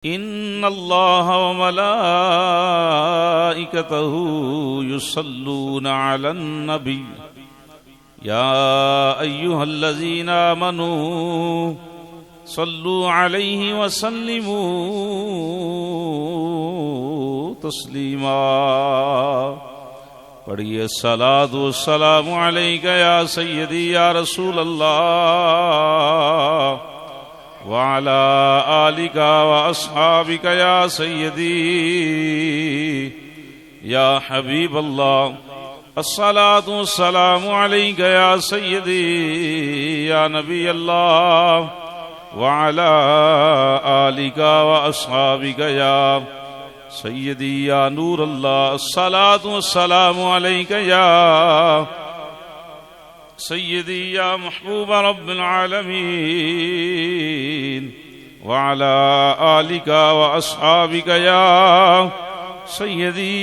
ان اللہ وملائکتہ یصلون علی النبی یا ایہا الذین آمنوا صلوا علیہ وسلموا تسلیما۔ پڑھیے الصلاۃ والسلام علیک یا سیدی یا رسول اللہ وعلى آلك وأصحابك يا سيدي يا حبيب الله، الصلاة والسلام عليك يا سيدي يا نبي الله وعلى آلك وأصحابك يا سيدي يا نور الله، الصلاة والسلام عليك يا سيدي يا محبوب رب العالمين وعلى آلك وأصحابك يا سيدي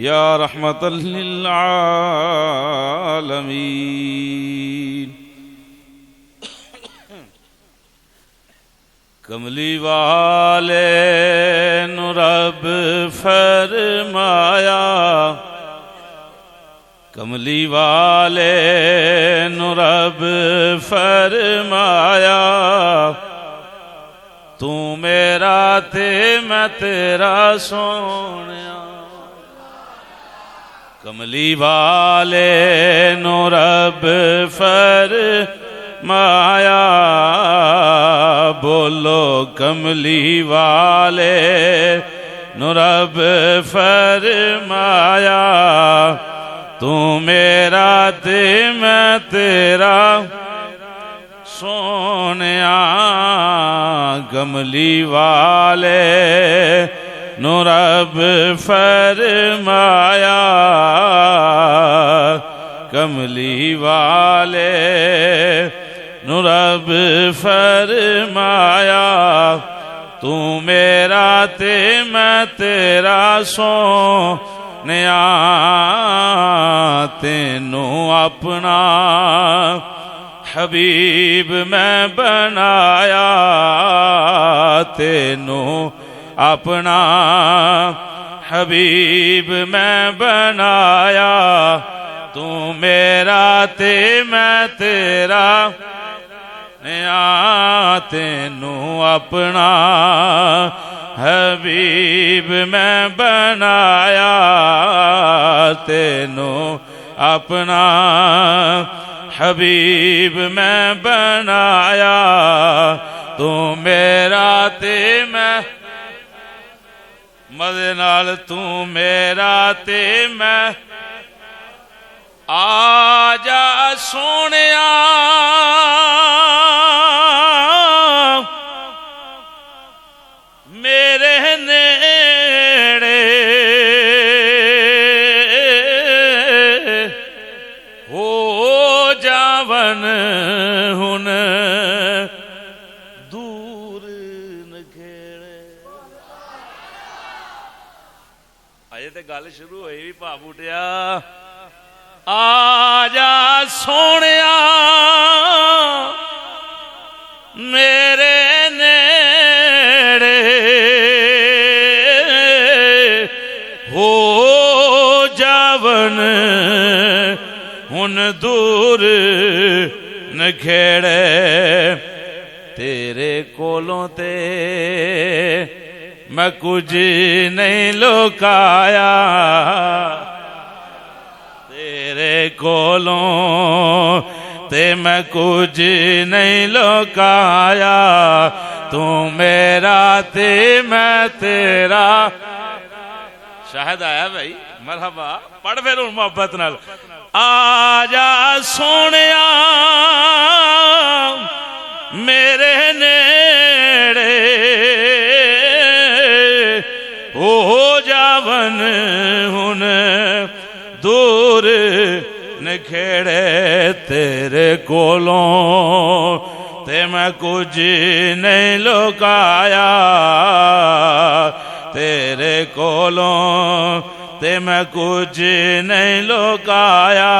يا رحمة للعالمين۔ کملی والے نو رب فرمایا، کملی والے نو رب فرمایا، تو میرا تے میں تیرا سونیا۔ کملی والے نو رب فرمایا، بولو کملی والے نو رب فرمایا، تو میرا تے میں تیرا سونیا۔ کملی والے نو رب فرمایا، کملی والے نو رب فرمایا، تو میرا تے میں تیرا سونیا۔ تینوں اپنا حبیب میں بنایا، تینوں اپنا حبیب میں بنایا، تو میرا تے میں تیرا نیا۔ تینوں اپنا حبیب میں بنایا، تینوں اپنا حبیب میں بنایا، تو میرا تے میں مدے نال، تو میرا تے میں آجا سونیا۔ میرے نیڑے ہو جاون ہن دور نکھیڑے۔ اجے تے گل شروع ہوئی بھی پا بوٹیا، آجا سونیا میرے نیڑے ہو جاون ہن دور نکھیڑے۔ تیرے کولوں تے میں کچھ نہیں لکایا، تیرے کولوں تے میں کچھ نہیں لکایا، تو میرا تے میں تیرا۔ شاہد آیا بھائی، مرحبا، پڑھ پھر ان محبت نال۔ آجا سونیا میرے نیڑے ہو جاون ہن دور نکھیڑے۔ تیرے کولوں تے میں کچھ نہیں لکایا، تیرے کولوں تے میں کچھ نہیں لکایا،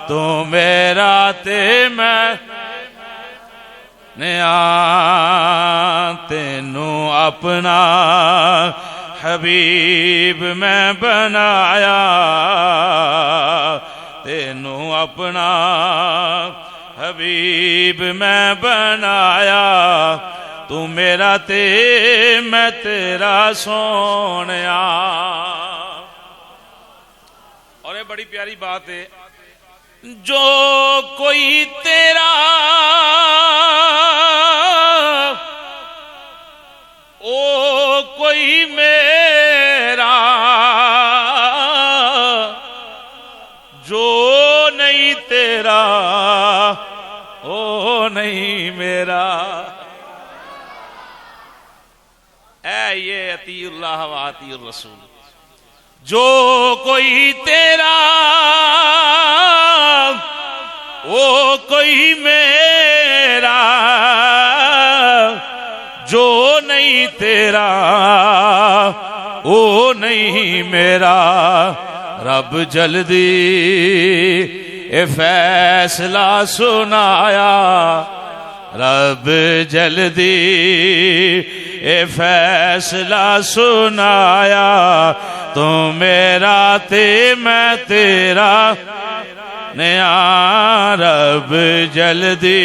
تو میرا تے میں تینوں اپنا حبیب میں بنایا، تینوں اپنا حبیب میں بنایا، تو میرا تے میں تیرا سونیا۔ اور یہ بڑی پیاری بات ہے، جو کوئی تیرا او کوئی میرا، جو نہیں تیرا او نہیں میرا۔ اے یہ اطیع اللہ و اطیع الرسول، جو کوئی تیرا وہ کوئی میرا، جو نہیں تیرا وہ نہیں میرا۔ رب جلدی اے فیصلہ سنایا، رب جلدی اے فیصلہ سنایا، تو میرا تے میں تیرا نیا۔ رب جلدی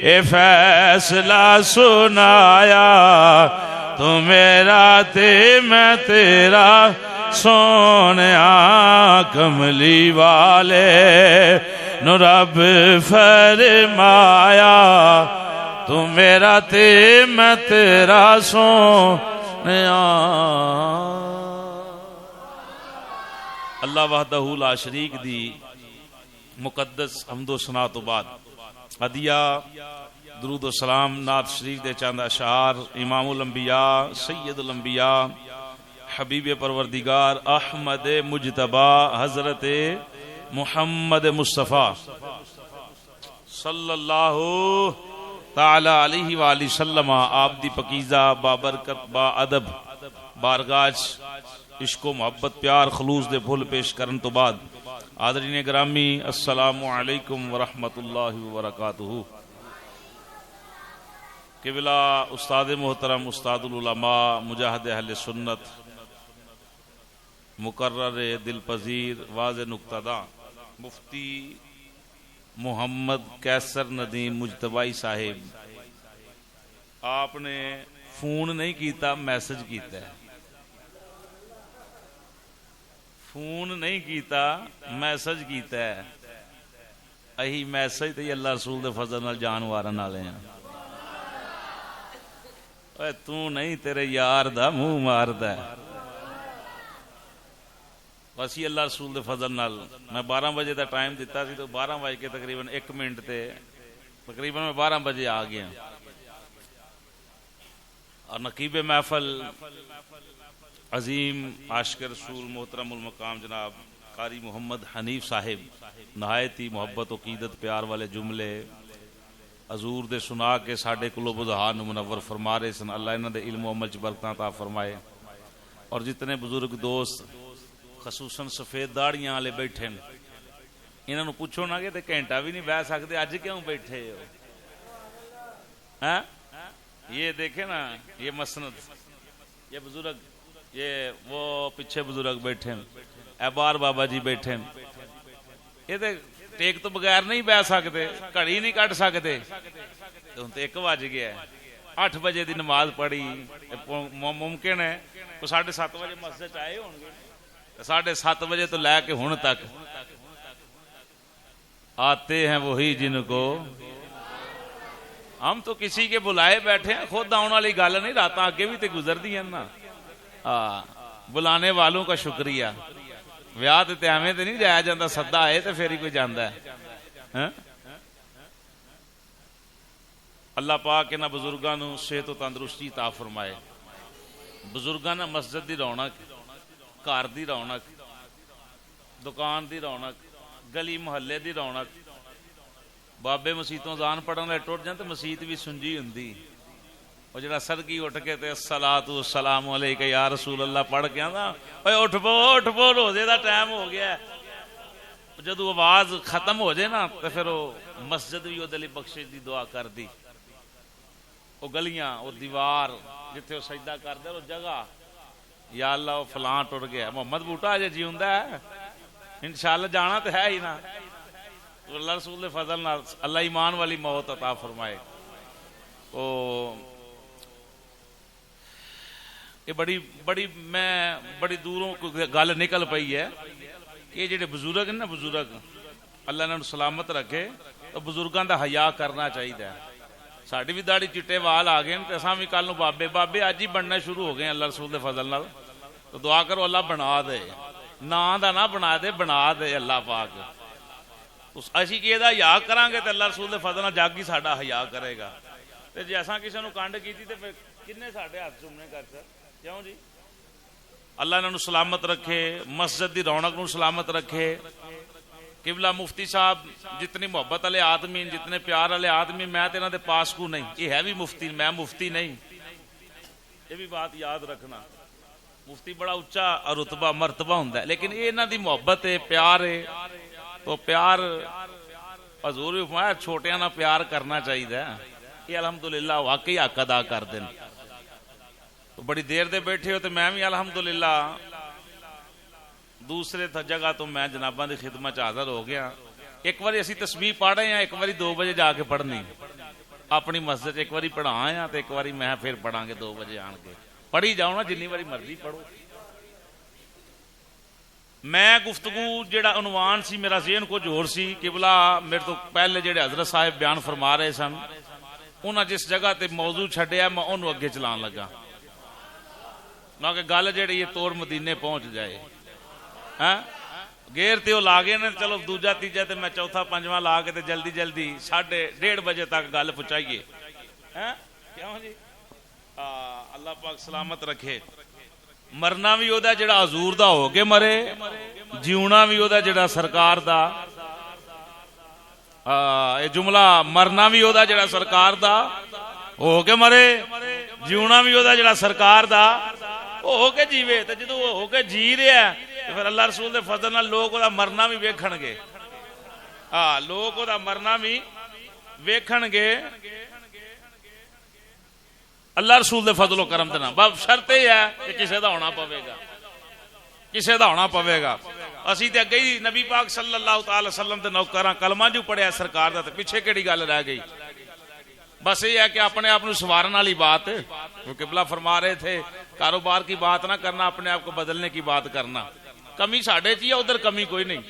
اے فیصلہ سنایا، تو میرا تے میں تیرا سونیا۔ کملی والے نو رب فرمایا، تو میرا تے میں تیرا سونیا۔ اللہ وحدہ لا شریک دی مقدس حمد و ثنا تو بعد ہدیہ درود و سلام نعت شریف دے چند اشعار امام الانبیاء سید الانبیاء حبیب پروردگار احمد مجتبی حضرت محمد مصطفیٰ صلی اللہ تعالی علیہ وآلہ وسلم آپ دی پکیزہ بابرکت با ادب بارگاہ عشق و محبت پیار خلوص دے پھول پیش کرن تو بعد حاضرین گرامی السلام علیکم ورحمۃ اللہ وبرکاتہ۔ قبلہ استاد محترم استاد العلماء مجاہد اہل سنت مقرر دل پذیر واضح نقطہ داں مفتی محمد کیسر ندیم مجتبائی صاحب، آپ نے فون نہیں کیتا میسج کیتا ہے، فون نہیں کیتا میسج کیتا ہے۔ اہی میسج تے اللہ رسول دے فضل نال جان وارن والے ہیں۔ اے تو نہیں تیرے یار دا منہ ماردا ہے۔ بس اللہ رسول دے فضل نال میں 12 بجے دا ٹائم دیتا سی تو 12 بج کے تقریباً 1 منٹ تے تقریباً میں 12 بجے آ گیا۔ اور نقیب محفل عظیم عاشق رسول محترم المقام جناب قاری محمد حنیف صاحب نہایت ہی محبت و عقیدت پیار والے جملے حضور دے سنا کے ساڈے قلوب و ذہان منور فرما رہے سن۔ اللہ انہاں دے علم و عمل چ برکتاں عطا فرمائے۔ اور جتنے بزرگ دوست خصوصاً سفید داڑیاں والے بیٹھے ہیں، انہاں نو پوچھو نا کہ تے گھنٹہ بھی نہیں بیٹھ سکتے، اج کیوں بیٹھے ہو؟ ہاں یہ دیکھیں نا، یہ مسند، یہ بزرگ، یہ وہ پیچھے بزرگ بیٹھے ہیں، اے بار بابا جی بیٹھے ہیں، یہ تے ٹیک تو بغیر نہیں بیٹھ سکتے، گھڑی نہیں کٹ سکتے۔ تو 1 بج گیا ہے، 8 بجے دی نماز پڑھی، ممکن ہے تو 7:30 بجے مسجد آئے ہوں گے، 7:30 بجے تو لے کے ہن تک آتے ہیں وہی جن کو ہم تو کسی کے بلائے بیٹھے ہیں، خود آنے والی گل نہیں، رات آگے بھی تے گزر دی ہیں نا۔ بلانے والوں کا شکریہ، ویاہ تے ایویں تے نہیں جایا جاتا، سدا آئے تے پھر ہی کوئی جاندا ہے۔ اللہ پاک انہاں بزرگاں نو صحت و تندرستی عطا فرمائے۔ بزرگاں نہ مسجد دی رونق، گھر دی رونق، دکان دی رونق، گلی محلے دی رونق۔ بابے مسیتوں زان پڑھن لے ٹوٹ جان تے مسیت بھی سنجی ہوندی، اور جڑا صدقی اٹھ کے تے الصلاۃ والسلام علیک یا رسول اللہ پڑھ کے آندا، اوے اٹھ پو روزے دا ٹائم ہو گیا ہے۔ جدو آواز ختم ہو جائے نا تو پھر وہ مسجد بھی وہ بخشش دی دعا کر دی، وہ گلیاں، وہ دیوار جتھے وہ سجدہ کرتے، وہ جگہ، یا اللہ وہ فلاں ٹر گیا، محمد بوٹا اجے جیوندا ہے، انشاءاللہ جانا تو ہے ہی نا۔ اللہ رسول دے فضل نال اللہ ایمان والی موت عطا فرمائے۔ یہ بڑی میں بڑی دوروں گل نکل پئی ہے۔ یہ جڑے بزرگ ہیں نا، بزرگ اللہ انہاں نوں سلامت رکھے، تو بزرگاں دا حیا کرنا چاہیے۔ ساڈی بھی داڑھی چٹے وال آ گئے تے اساں بھی کل نوں بابے اج ہی بننا شروع ہو گئے اللہ رسول دے فضل نال۔ تو دعا کرو اللہ بنا دے، نام دا نہ بنا دے، بنا دے اللہ پاک۔ اسی کہ دا حیا کران گے تے اللہ رسول دے فضل نال جگ ہی ساڈا حیا کرے گا۔ تے جے اساں کسے نوں کنڈ کیتی تے پھر کنے ساڈے ہاتھ چومنے کر سکتے؟ کیوں جی؟ اللہ انہاں نوں سلامت رکھے، مسجد دی رونق نوں سلامت رکھے۔ قبلہ مفتی صاحب جتنی محبت والے آدمی، جتنے پیار والے آدمی، میں تے انہاں دے پاس کو نہیں، یہ ہے بھی مفتی، میں مفتی نہیں، یہ بھی بات یاد رکھنا۔ مفتی بڑا اچا رتبہ مرتبہ ہوندا ہے، لیکن یہ انہاں دی محبت ہے، پیار ہے، تو پیار حضور بھی فرمایا چھوٹیاں نال پیار کرنا چاہیے۔ یہ الحمدللہ واقعی حق ادا کر دین۔ تو بڑی دیر دے بیٹھے ہو تو میں بھی الحمدللہ دوسرے جگہ تو میں جناباں دی خدمت حاضر ہو گیا۔ ایک بار اسی تسبیح پڑھ رہے ہیں، ایک بار 2 بجے جا کے پڑھنی اپنی مسجد، ایک بار پڑھا ہیں تو ایک بار میں پھر پڑھا گے 2 بجے آن کے، پڑھی جاؤ نا جنی باری مرضی پڑھو۔ میں گفتگو جڑا عنوان سی میرا ذہن کچھ اور سی، قبلہ میرے تو پہلے جڑے حضرت صاحب بیان فرما رہے سن، انہاں جس جگہ تے موضوع چھڈیا میں انہوں اگے چلان لگا، نہ کہ گل جڑی یہ توڑ مدینے پہنچ جائے۔ ہاں گیر تے وہ لا گئے نے، چلو دوجا تیجا تے میں چوتھا پنجواں لا کے تے جلدی 1:30 بجے تک گل پہنچائیے۔ کیوں جی؟ اللہ پاک سلامت رکھے۔ مرنا بھی وہدا جڑا حضور دا ہو کے مرے، جیونا بھی وہدا جڑا سرکار دا۔ یہ جملہ مرنا بھی وہدا جڑا سرکار دا ہو کے مرے، جیونا بھی وہدا جڑا سرکار دا ہو کے جیوے۔ تے جدوں ہو کے جی رہا ہے پھر اللہ رسول دے فضل نال لوگ دا مرنا بھی ویکھن گے۔ لوگ دا مرنا بھی ویکھن گے اللہ رسول دے فضل و کرم دے نال۔ بس شرط یہ ہے کہ کسے دا ہونا پوے گا، کسے دا ہونا پوے گا۔ اسی تے اگے ہی نبی پاک صلی اللہ تعالی وسلم دے نوکراں کلمہ جو پڑھیا سرکار دا، تے پیچھے کیڑی گل رہ گئی؟ بس یہ ہے کہ اپنے آپ کو سنوارن والی بات، وہ قبلہ فرما رہے تھے کاروبار کی بات نہ کرنا، اپنے آپ کو بدلنے کی بات کرنا۔ کمی ساڈے چ ادھر کمی کوئی نہیں،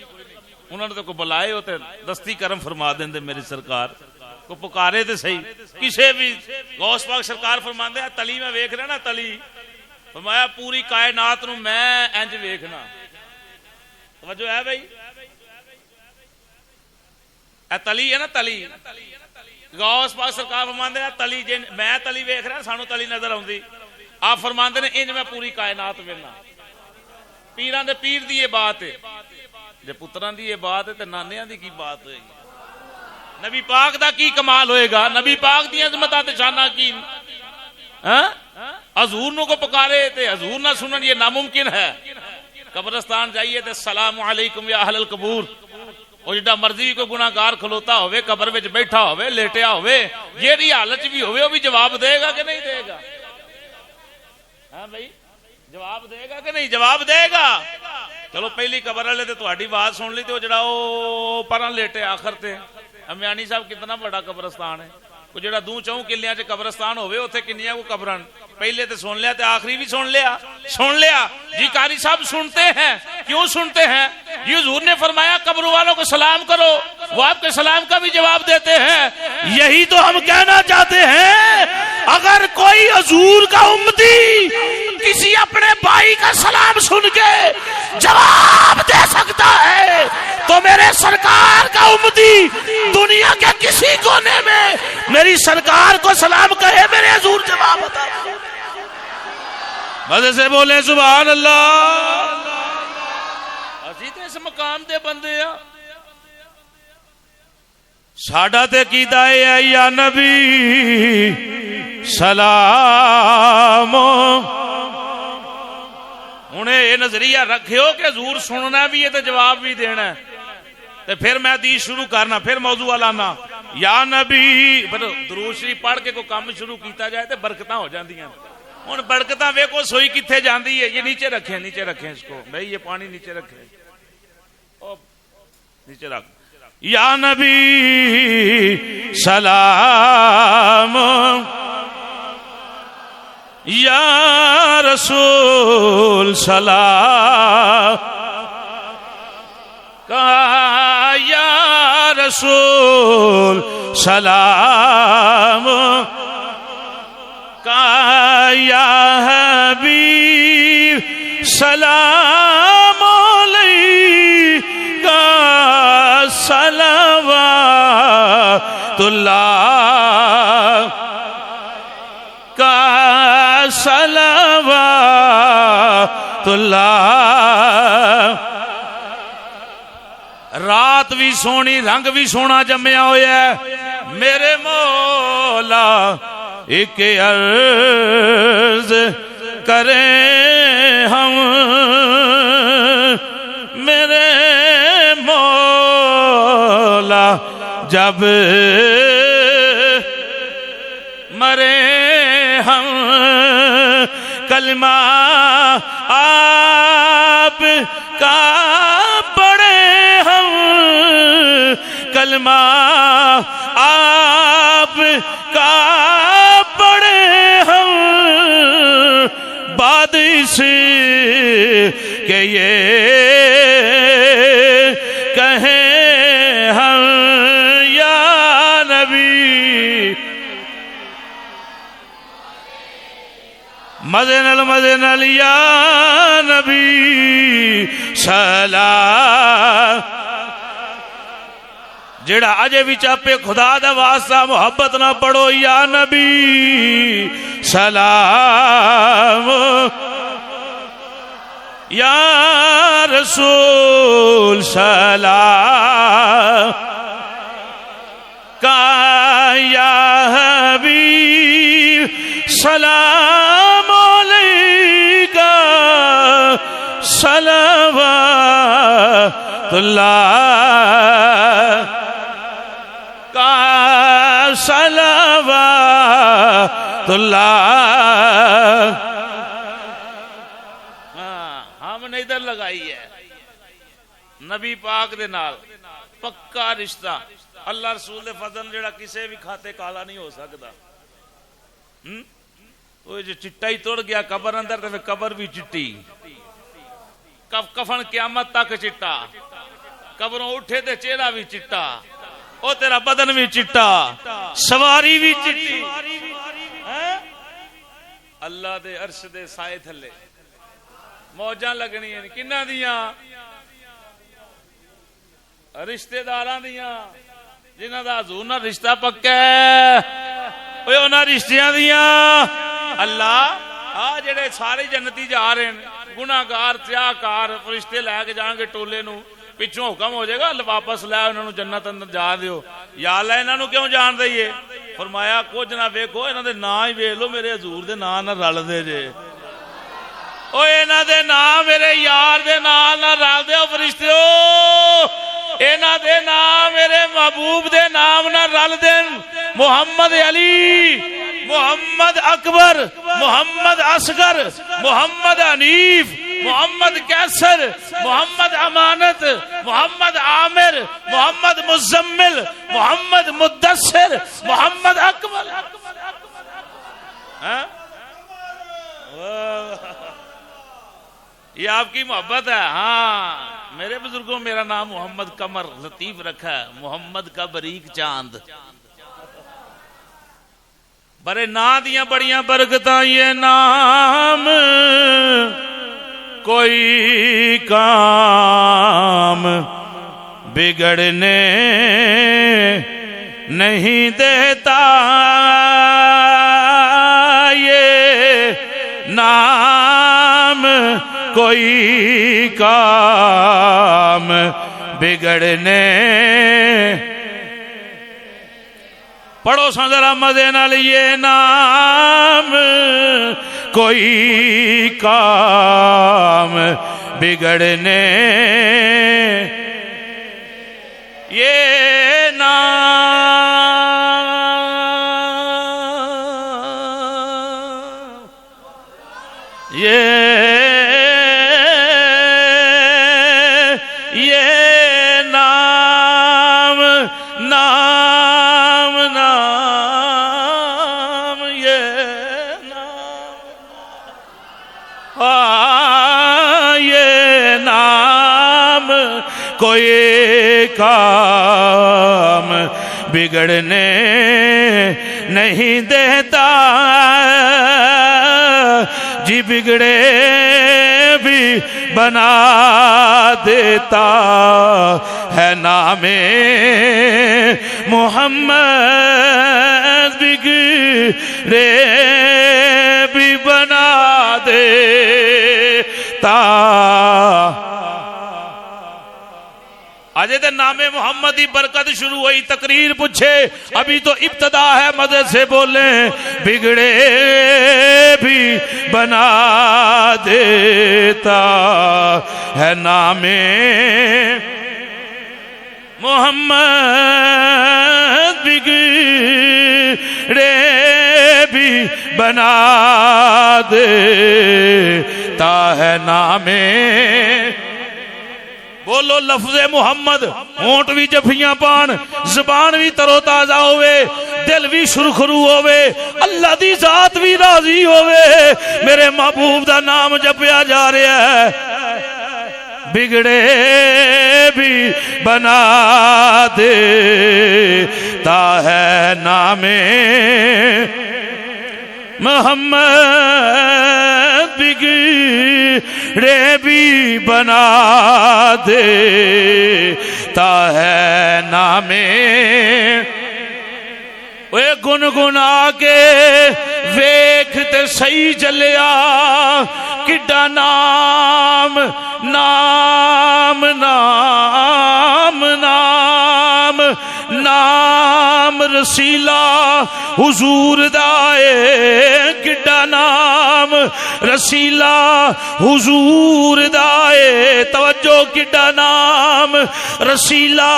انہوں نے تو کو بلائے ہوتے دستی کرم فرما دیں میری سرکار کو، پکارے تے صحیح کسے بھی۔ غوث پاک سرکار فرماندے ہیں تلی میں ویکھ رہا نا، تلی فرمایا پوری کائنات نو میں انج ویکھنا۔ توجہ ہے بھائی؟ اے تلی ہے نا، تلی غوث پاک سرکار فرماندے ہیں تلی جے میں تلی ویکھ رہا سانو تلی نظر آوندی، آپ فرماندے نے انج میں پوری کائنات ویکھنا۔ پیراں دے پیر دی یہ بات ہے، جے پتراں دی یہ بات ہے تے نانیاں دی کی بات ہوئے گی؟ نبی پاک دا کی کمال ہوئے گا؟ نبی پاک دی عظمتاں تے شاناں کی؟ حضور نو کو پکارے تے حضور نہ سنن، یہ ناممکن ہے۔ قبرستان جائیے تے السلام علیکم یا اہل القبور، اور جڑا مرضی کوئی گناہگار کھلوتا ہوئے، قبر وچ بیٹھا ہوئے، لیٹیا ہوئے، جیڑی حالت بھی ہوئے وہ بھی جواب دے گا کہ نہیں دے گا؟ ہاں بھائی جواب دے گا کہ نہیں؟ جواب دے گا۔ چلو پہلی قبر والے تے تہاڈی بات سن لی، تے جڑا او پراں لیٹے آخر تے امیانی صاحب کتنا بڑا قبرستان ہے، وہ جڑا 2-4 کلیاں چ قبرستان ہوئے اوتھے کنیاں کو قبراں، پہلے تے سن لیا تے آخری بھی سن لیا۔ جی قاری صاحب سنتے ہیں، کیوں سنتے ہیں؟ جی حضور نے فرمایا قبر والوں کو سلام کرو، وہ آپ کے سلام کا بھی جواب دیتے ہیں۔ یہی تو ہم کہنا چاہتے ہیں، اگر کوئی حضور کا امتی کسی اپنے بھائی کا سلام سن کے جواب دے سکتا ہے تو میرے سرکار کا امتی دنیا کے کسی کونے میں میری سرکار کو سلام کہے، میرے حضور جواب عطا کرے۔ مزے سے بولے سبحان اللہ۔ اسی تے اس مقام دے بندے ہاں، ساڈا تے کیتا ہے یا نبی سلام۔ ہن یہ نظریہ رکھیو کہ حضور سننا بھی ہے تو جواب بھی دینا ہے۔ تے پھر میں حدیث شروع کرنا، پھر موضوع لانا یا نبی، درود شریف پڑھ کے کوئی کام شروع کیتا جائے تے برکتاں ہو جاندیاں۔ ہن برکتاں ویکھو سوئی کتھے جاندی ہے، یہ نیچے رکھیں، نیچے رکھیں اس کو بھائی، یہ پانی نیچے رکھیں، نیچے رکھ۔ یا نبی سلام، یا رسول سلام، یا رسول سلام، یا حبیب سلام علیکہ، صلوات اللہ کا صلوات اللہ۔ رات بھی سونی، رنگ بھی سونا جمیا ہوا ہے، میرے مولا ایک عرض کریں ہم، میرے مولا جب مرے ہم، کلمہ آپ کا پڑھے ہم، کلمہ آپ کا پڑھے ہم، بعد اس کہ یہ کہیں ہم یا نبی، مدے نال یا نبی سلام۔ جڑا اجے بھی چاپے خدا دا واسطہ محبت نہ پڑھو، یا نبی سلام، یا رسول سلام، کا یا حبیب سلام علیکہ، صلوات اللہ کا صلوات اللہ۔ ہم نے ادھر لگائی ہے نبی پاک دے نال پکا رشتہ، اللہ رسول دے فضل جڑا کسے بھی کھاتے کالا نہیں ہو سکتا۔ وہ جو چٹا ہی توڑ گیا قبر اندر تو قبر بھی چٹی، کفن قیامت تک چٹا، قبروں اٹھے تے چہرہ بھی چٹا، او تیرا بدن بھی چٹا، سواری بھی چٹی۔ اللہ دے عرش دے سائے تھلے موجاں لگنی ہیں، کنہ دیاں؟ رشتے داراں دیاں، جنہ دا حضور نہ رشتہ پکا ہے، اوے انہاں رشتیاں دیاں۔ اللہ جڑے سارے جنتی جا رہے ہیں، گناہگار سیاہکار، فرشتے لے کے جان گے ٹولے نو، پچھوں حکم ہو جائے گا واپس لے انہوں جنت اندر جا دیو، یا اللہ انہوں نے کیوں جان دئیے؟ فرمایا کچھ نہ ویکھو، انہوں دے نام ہی ویکھ لو، میرے حضور دے نام نہ رل دے جے، او انہوں دے نام میرے یار دے نام نہ رل دے، فرشتیو انہوں دے نام میرے محبوب دے نام نہ رل دین۔ محمد علی، محمد اکبر، محمد اصغر، محمد حنیف، محمد کیسر، محمد امانت، محمد عامر، محمد مزمل، محمد مدثر، محمد اکمل۔ یہ آپ کی محبت ہے۔ ہاں میرے بزرگوں میرا نام محمد قمر لطیف رکھا ہے، محمد کا بریک چاند۔ بڑے نا دیاں بڑیاں برکتاں، یہ نام کوئی کام بگڑنے نہیں دیتا، یہ نام کوئی کام بگڑنے۔ پڑھو سا ذرا مزے نال، یہ نام کوئی کام بگڑنے یہ نام یہ نام نام نام یہ نام یہ نام کوئی کام بگڑنے نہیں دیتا جی بگڑے بھی بنا دیتا ہے نام محمد بگڑے بھی بنا دیتا آجے تے نام محمد ہی برکت شروع ہوئی تقریر پوچھے ابھی تو ابتدا ہے مزے سے بولیں بگڑے بھی بنا دیتا ہے نام محمد بگڑے بھی بنا دیتا ہے نام بولو لفظ محمد ہونٹ بھی جفیاں پان زبان بھی ترو تازہ ہوئے دل بھی سرخرو ہوئے اللہ دی ذات بھی راضی ہوئے میرے محبوب دا نام جپیا جا رہا ہے بگڑے بھی بنا دیتا ہے نام محمد بگڑے بھی بنا دیتا ہے نام اے گنگنا کے ویکھتے صحیح جلیا کڈا نام نام نام نام نام رسیلا حضور دائے کڈا نام رسیلا حضور دائے توجہ کڈا نام رسیلا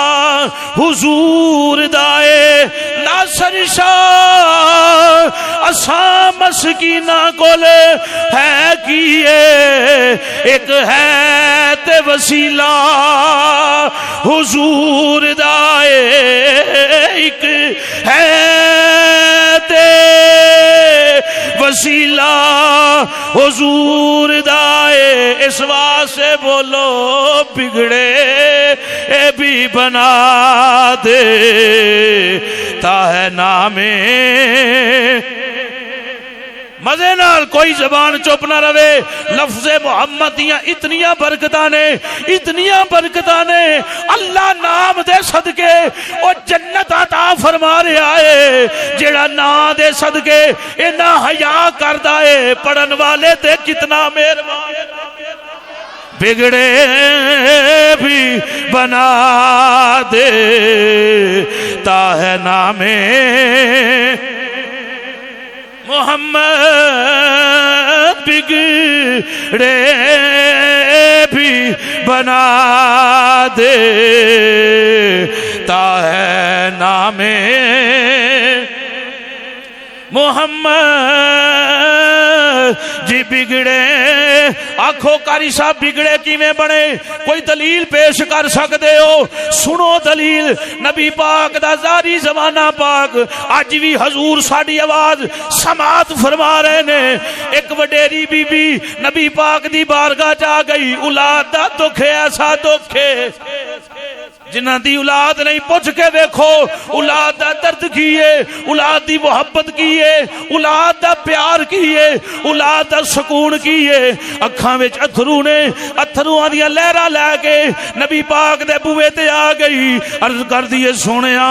حضور دائے ناصر شاہ اساں مسکینہ کولے ہے کیے ایک ہے تے وسیلہ حضور دائے ایک ہے تے وسیلہ حضور دائے اس واسے بولو بگڑے بھی بنا دیتا ہے نام مزے نال کوئی زبان چپ نہ رہے لفظ محمد دیاں اتنیاں برکتاں نے اللہ نام دے صدقے او جنت عطا فرما رہا ہے جیڑا نام دے صدقے اینا حیا کردا ہے پڑھن والے تے کتنا مہربان بگڑے بھی بنا دیتا ہے نام محمد بگڑے بھی بنا دیتا ہے نام محمد جی بگڑے آنکھوں کاری صاحب بگڑے کیویں بنے کوئی دلیل پیش کر سکتے ہو سنو دلیل نبی پاک دا زاری زمانہ پاک آج بھی حضور ساڑی آواز سماعت فرما رہے نے ایک وڈیری بی بی نبی پاک دی بارگاہ جا گئی اولاد دا دکھ ایسا دکھ جنہ دی اولاد نہیں پوچھ کے دیکھو اولاد دا درد کیے اولاد دی محبت کیے اولاد دا پیار کیے اولاد دا سکون کیے اکھاں وچ اتھرو نے اتھروਆਂ ਦੀਆਂ لہراں لے کے نبی پاک دے بوئے تے آ گئی عرض کر دیے سونیا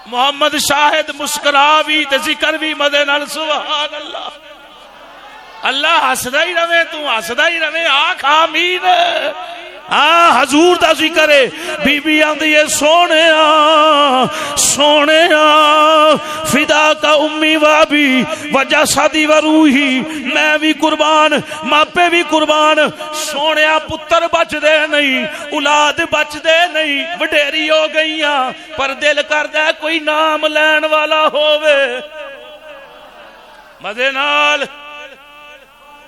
محمد شاہد مسکرا بھی تے ذکر بھی مدے نال سبحان اللہ اللہ ہسدا ہی رہے تو ہسدا ہی رہے آکھ آمین حضور دا ذکر ہے بی بی آندی ہے سونیا سونے فدا کا امی وابی وجہ سادی و روحی، میں بھی قربان ماپے بھی قربان، سونے پتر بچ دے نہیں، اولاد بچ دے نہیں، وڈیری ہو گئیاں، پر دل کردہ کوئی نام لین والا ہووے مدے نال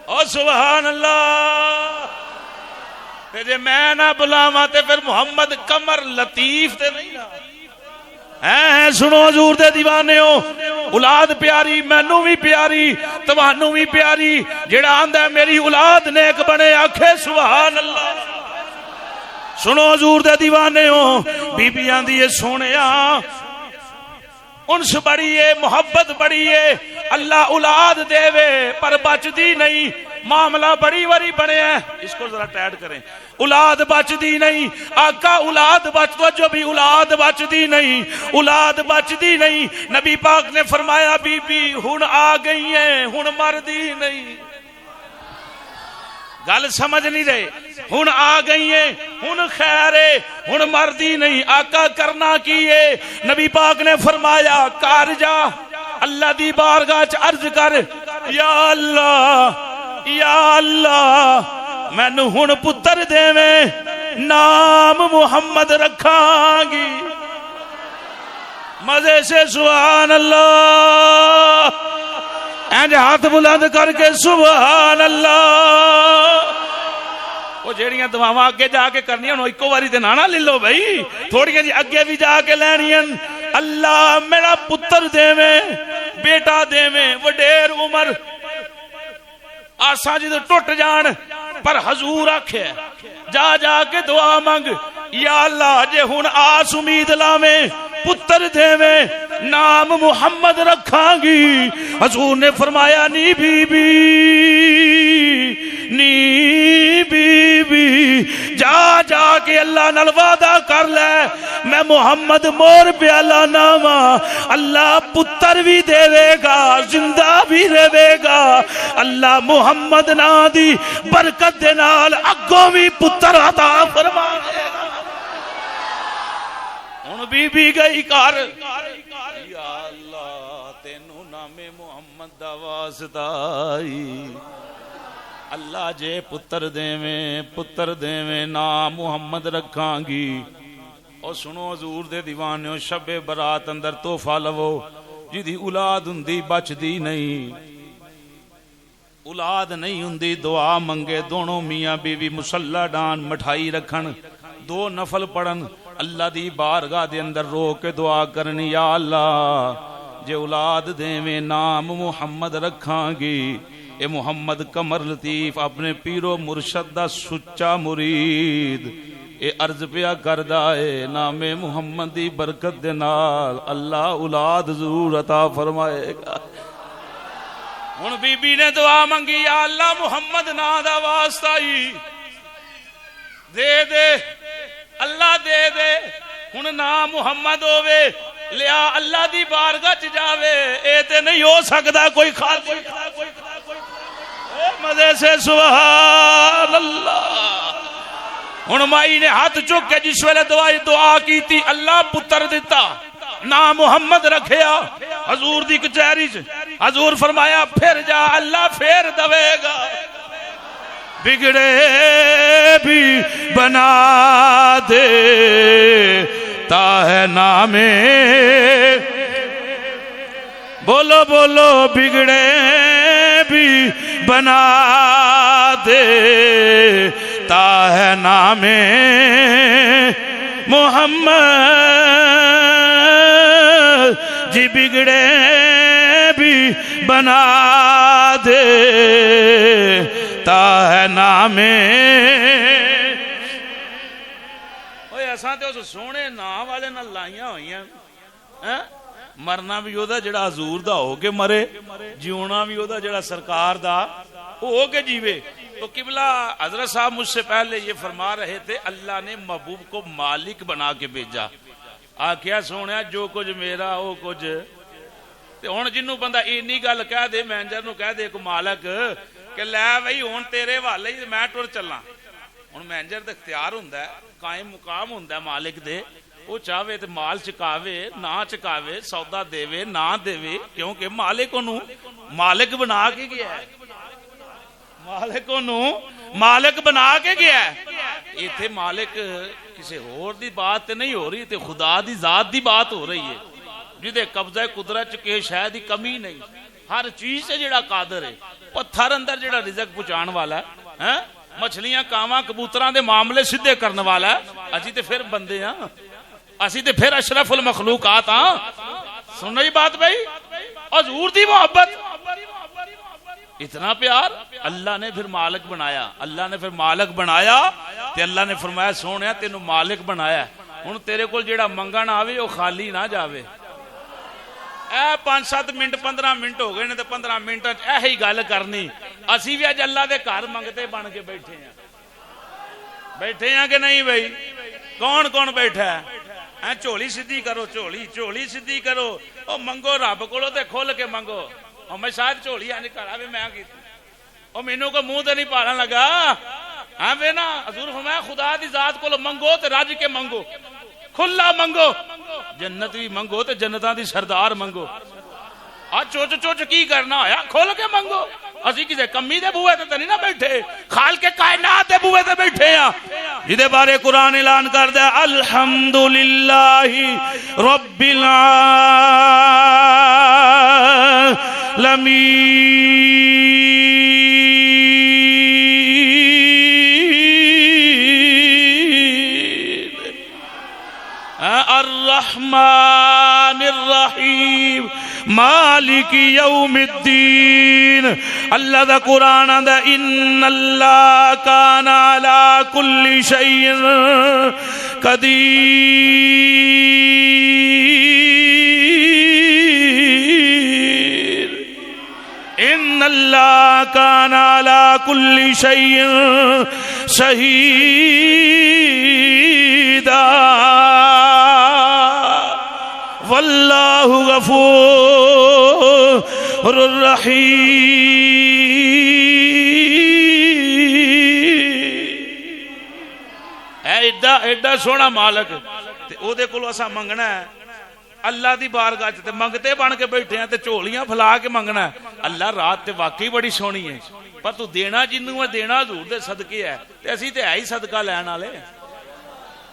او سبحان اللہ۔ تے جے میں نہ بلاواں تے پھر محمد قمر لطیف تے نہیں نا ہیں۔ سنو حضور دے دیوانے ہو، اولاد پیاری مینوں بھی پیاری تمہانوں بھی پیاری، جڑا آندا ہے میری اولاد نیک بنے آکھے سبحان اللہ۔ سنو حضور دے دیوانے ہو، بی بی آندی ہے سونیا انس بڑی ہے محبت بڑی ہے، اللہ اولاد دے وے پر بچ دی نہیں، معاملہ بڑی وری بنے ہیں، اس کو ذرا ٹیڈ کریں، اولاد بچ دی نہیں آقا، اولاد بچ تو جو بھی اولاد بچ دی نہیں، اولاد بچ دی نہیں۔ نبی پاک نے فرمایا بی بی ہن آ گئی ہیں ہن مر دی نہیں، گل سمجھ نہیں رہے، ہن آ گئی ہیں ہن خیر ہے ہن مردی نہیں۔ آقا کرنا کی ہے؟ نبی پاک نے فرمایا کار جا اللہ دی بارگاہ چ عرض کر یا اللہ یا اللہ مینوں ہن پتر دیویں، نام محمد رکھاں گی۔ مزے سے سبحان اللہ، اینج ہاتھ بلند کر کے سبحان اللہ۔ وہ جیڑیاں دعاواں اگے جا کے کرنی انہوں ایکو واری تے نانا لے لو بھائی، تھوڑیاں جی اگے بھی جا کے لینیاں۔ اللہ میرا پتر دیویں، بیٹا دیویں، وڈیر عمر آساں جی تو ٹوٹ جان، پر حضور آکھے جا جا کے دعا منگ یا اللہ جے ہن آس امید لاویں پتر دیویں، نام محمد رکھاں گی۔ حضور نے فرمایا نی بی بی نی بی بی جا جا کے اللہ نال وعدہ کر لے میں محمد مور پیالہ ناما، اللہ پتر بھی دے گا زندہ بھی رہے گا، اللہ محمد نا دی برکت دے نال اگوں بھی پتر عطا فرما دے گا۔ ہن بی بی گئی کر یا اللہ تینوں نام محمد دا واسطہ اللہ جے پتر دیویں نام محمد رکھاں گی۔ اور سنو حضور دے دیوانیو شب برات اندر تحفہ لو جی دی اولاد ہندی بچ دی نہیں، اولاد نہیں ہندی دعا منگے، دونوں میاں بیوی مصلی ڈان مٹھائی رکھن، دو نفل پڑھن، اللہ دی بارگاہ دے اندر رو کے دعا کرنی یا اللہ جے اولاد دیویں نام محمد رکھاں گی۔ اے محمد قمر لطیف اپنے پیرو مرشد دا سچا مرید اے عرض پیا کردہ ہے نام محمد دی برکت دے نال اللہ اولاد ضرور عطا فرمائے گا۔ ہن بی بی نے دعا منگی یا اللہ محمد نا دا واسطہ ہی دے دے اللہ دے دے، ہن نام محمد ہووے لیا اللہ دی بارگاہ چ جاوے، اے تے نہیں ہو سکدا کوئی خاص مزے سے سبحان اللہ۔ ہن مائی نے ہاتھ چک کے جس ویلے دعا کی تھی اللہ پتر دیتا، نام محمد رکھیا، حضور دی کچہری چ حضور فرمایا پھر جا اللہ پھر دوے گا، بگڑے بھی بنا دے تا ہے نام، بولو بولو بگڑے بھی بنا دے تا ہے نام محمد، جی بگڑے بھی بنا دے تا ہے نام۔ اساں تے اس سونے نام والے نال لائیاں ہوئیاں، مرنا بھی او دا جڑا حضور دا ہو کے مرے، جیونا بھی او دا جڑا سرکار دا ہو کے جیوے۔ تو قبلہ حضرت صاحب مجھ سے پہلے یہ فرما رہے تھے اللہ نے محبوب کو مالک بنا کے بھیجا، آکھیا سونے جو کچھ میرا وہ کچھ تے ہن جنوں بندہ اینی گل کہہ دے مینیجر نو کہہ دے کو مالک کہ لے بھائی ہن تیرے والے میں ٹر چلاں، ہن مینیجر دا اختیار ہوندا ہے، قائم مقام ہوندا ہے مالک دے، وہ چاہے تو مال چکاوے نہ چکاوے سودا دے نہ دے کیونکہ مالک انہوں مالک بنا کے گیا ہے مالک انہوں مالک بنا کے گیا ہے ایتھے مالک کسی اور دی بات تے نہیں ہو رہی تے خدا دی ذات دی بات ہو رہی ہے جدے قبضہ قدرت چکے شاید ہی کمی نہیں ہر چیز سے جڑا قادر ہے پتھر اندر جڑا رزق پہنچان والا ہے مچھلیاں کاواں کبوتراں دے معاملے سیدھے کرنے والا ہے اسی تے پھر بندے ہاں اسی تے پھر اشرف المخلوقات ہاں سن رہی بات بھائی حضور دی محبت اتنا پیار اللہ نے پھر مالک بنایا اللہ نے پھر مالک بنایا تے اللہ نے فرمایا سونیا تینوں مالک بنایا ہن تیرے کول جیڑا منگن آوے او خالی نہ جاوے اے 5-7 منٹ 15 منٹ ہو گئے نے تے 15 منٹاں وچ ایہی گل کرنی اسی بھی اج اللہ دے گھر منگتے بن کے بیٹھے ہیں کہ نہیں بھائی کون کون بیٹھا ہے جھولی سیدھی کرو جھولی سیدھی کرو او منگو رب کولوں تے کھول کے منگو اور میں شاید جھولی آنے کرا بھی میں کی اور مینوں کو منہ تے نہیں پالن لگا ہاں بے نا حضور فرمایا خدا دی ذات کو منگو تے رج کے منگو کھلا منگو جنت بھی منگو تے جنتاں دی سردار منگو آ چوچ چوچ کی کرنا ہویا کھول کے منگو اسی کسے کمی دے بوئے تے نہیں نہ بیٹھے خالق کائنات دے بوئے تے بیٹھے ہیں جدے بارے قرآن اعلان کر دے الحمدللہ رب الرحمن الرحیم مالک یوم الدین اللہ دا قرآن دا ان اللہ کان علی کل شیء قدیر ان اللہ کان علی کل شیء شہیدا واللہ غفور الرحیم ایڈا سونا مالک تے او دے کولوں اساں منگنا ہے اللہ دی بارگاہ تے منگتے بن کے بیٹھے ہیں تے جھولیاں پھلا کے منگنا ہے اللہ رات تے واقعی بڑی سونی ہے پر تو دینا جنوں ہے دینا حضور دے صدقے ہے تے اسی تے ہے ہی صدقہ لین والے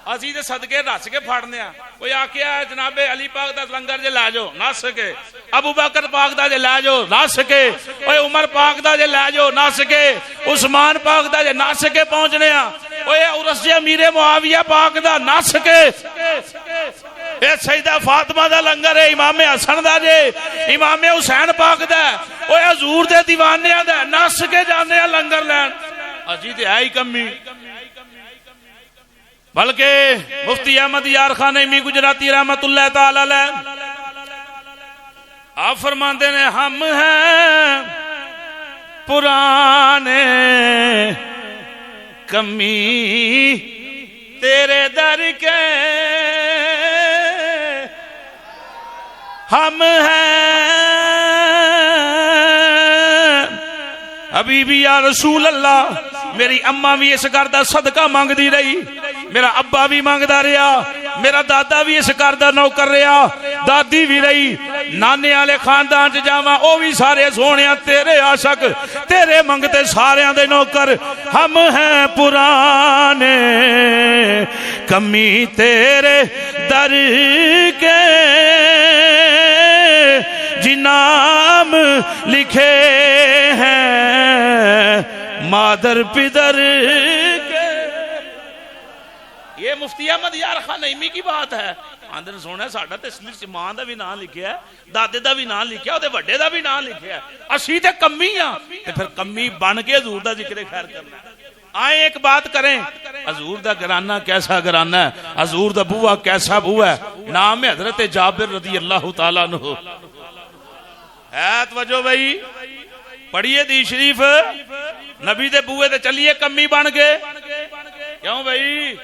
اسی تے صدقے رس کے پھڑنے ہیں کوئی آکھیا ہے جناب علی پاک دا لنگر جے لے جاؤ نہ سکے ابو بکر پاک دا جے لے جاؤ نہ سکے اوے عمر پاک دا جے لے جاؤ نہ سکے عثمان پاک دا جے نہ سکے پہنچنے ہیں اوے عرس جے امیر معاویہ پاک دا نہ سکے اے سیدہ فاطمہ دا لنگر ہے امام حسن دا جے امام حسین پاک دا اوے حضور دے دیوانیاں دا نہ سکے جانے ہیں لنگر لین اجی تے ہے ہی کمی بلکہ مفتی احمد یار خان نعیمی گجراتی رحمت اللہ تعالی علیہ آپ فرماتے ہیں ہم ہیں پرانے کمی تیرے در کے ہم ہیں حبیبی یا رسول اللہ میری اماں بھی اس گھر دا صدقہ مانگ دی رہی میرا ابا بھی مانگدا رہا میرا دادا بھی اس گھر دا نوکر رہا دادی بھی رہی نانے والے خاندان چ جاواں او بھی سارے سونیا تیرے عاشق تیرے منگتے سارے دے نوکر ہم ہیں پرانے کمی تیرے در کے جنام لکھے ہیں مادر پدر کے یہ مفتی احمد یار خان نعیمی کی بات ہے اندر سونا ساڈا تے اس وچ ماں دا بھی نام لکھیا ہے دادے دا بھی نام لکھیا ہے تے بڑے دا بھی نام لکھیا ہے اسی تے کمی ہاں تے پھر کمی بن کے حضور دا ذکر خیر کرنا آئے ایک بات کریں حضور دا گھرانہ کیسا گھرانہ ہے حضور دا بوا کیسا بوا ہے نام ہے حضرت جابر رضی اللہ تعالیٰ عنہ ہے توجہ بھائی پڑھیے دی شریف نبی دے بوئے تے چلیے کمی بن کے کیوں بھائی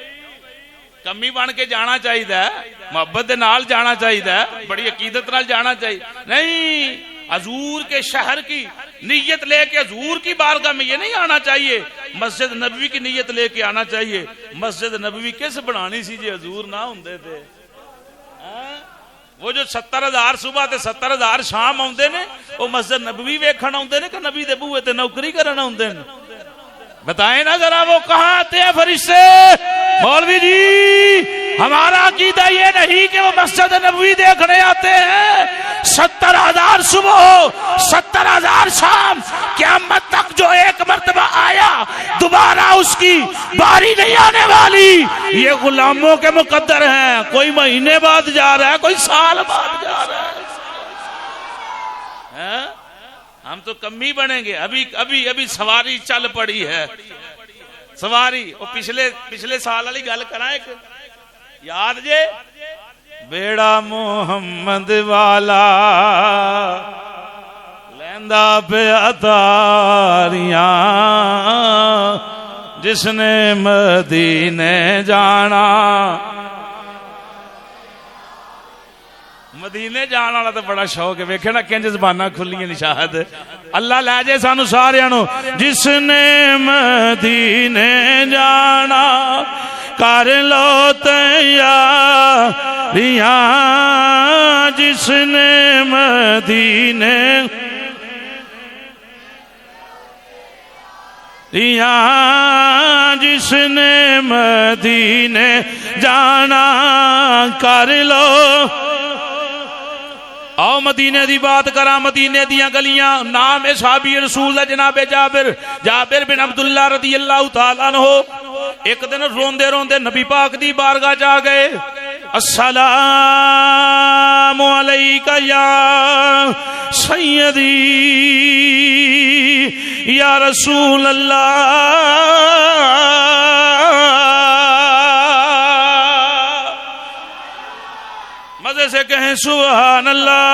کمی بن کے جانا چاہیے محبت دے نال جانا چاہیے بڑی عقیدت نال جانا چاہیے نہیں حضور کے شہر کی نیت لے کے حضور کی بارگاہ میں یہ نہیں آنا چاہیے مسجد نبوی کی نیت لے کے آنا چاہیے مسجد نبوی کس بنانی سی جی حضور نہ ہوندے تھے وہ جو 70,000 صبح تے 70,000 شام آتے نے وہ مسجد نبوی ویکھن آتے نے کہ نبی دے بوئے تے نوکری کرن آتے ہیں؟ بتائیں نا ذرا وہ کہاں آتے ہیں فرشتے؟ مولوی جی ہمارا عقیدہ یہ نہیں کہ وہ مسجد نبوی دیکھنے آتے ہیں. 70,000 صبح ہو 70,000 شام، قیامت تک جو ایک مرتبہ آیا دوبارہ اس کی باری نہیں آنے والی. یہ غلاموں کے مقدر ہیں، کوئی مہینے بعد جا رہا ہے، کوئی سال بعد جا رہا ہے. ہم تو کمی بنیں گے. ابھی سواری چل پڑی ہے، سواری وہ پچھلے سال والی گل کرا ایک یاد جے، بیڑا محمد والا لیندا پیا تاریاں، جس نے مدینے جانا. مدینے جان والا تو بڑا شوق ہے. ویکھے نا کنج زباناں کھلیاں نشاہد. اللہ لے جے سانو سارے نو. جس نے مدینے جانا کر لو تیاریاں، جس نے مدینے جس نے مدینے جانا کر لو. آؤ مدینے دی بات کرا. مدینے دیاں گلیاں. نام صحابی رسول ہے جناب جابر بن عبداللہ رضی اللہ تعالیٰ عنہ. ایک دن روندے روندے نبی پاک دی بارگاہ جا گئے. السلام علیکہ یا سیدی یا رسول اللہ. مزے سے کہیں سبحان اللہ.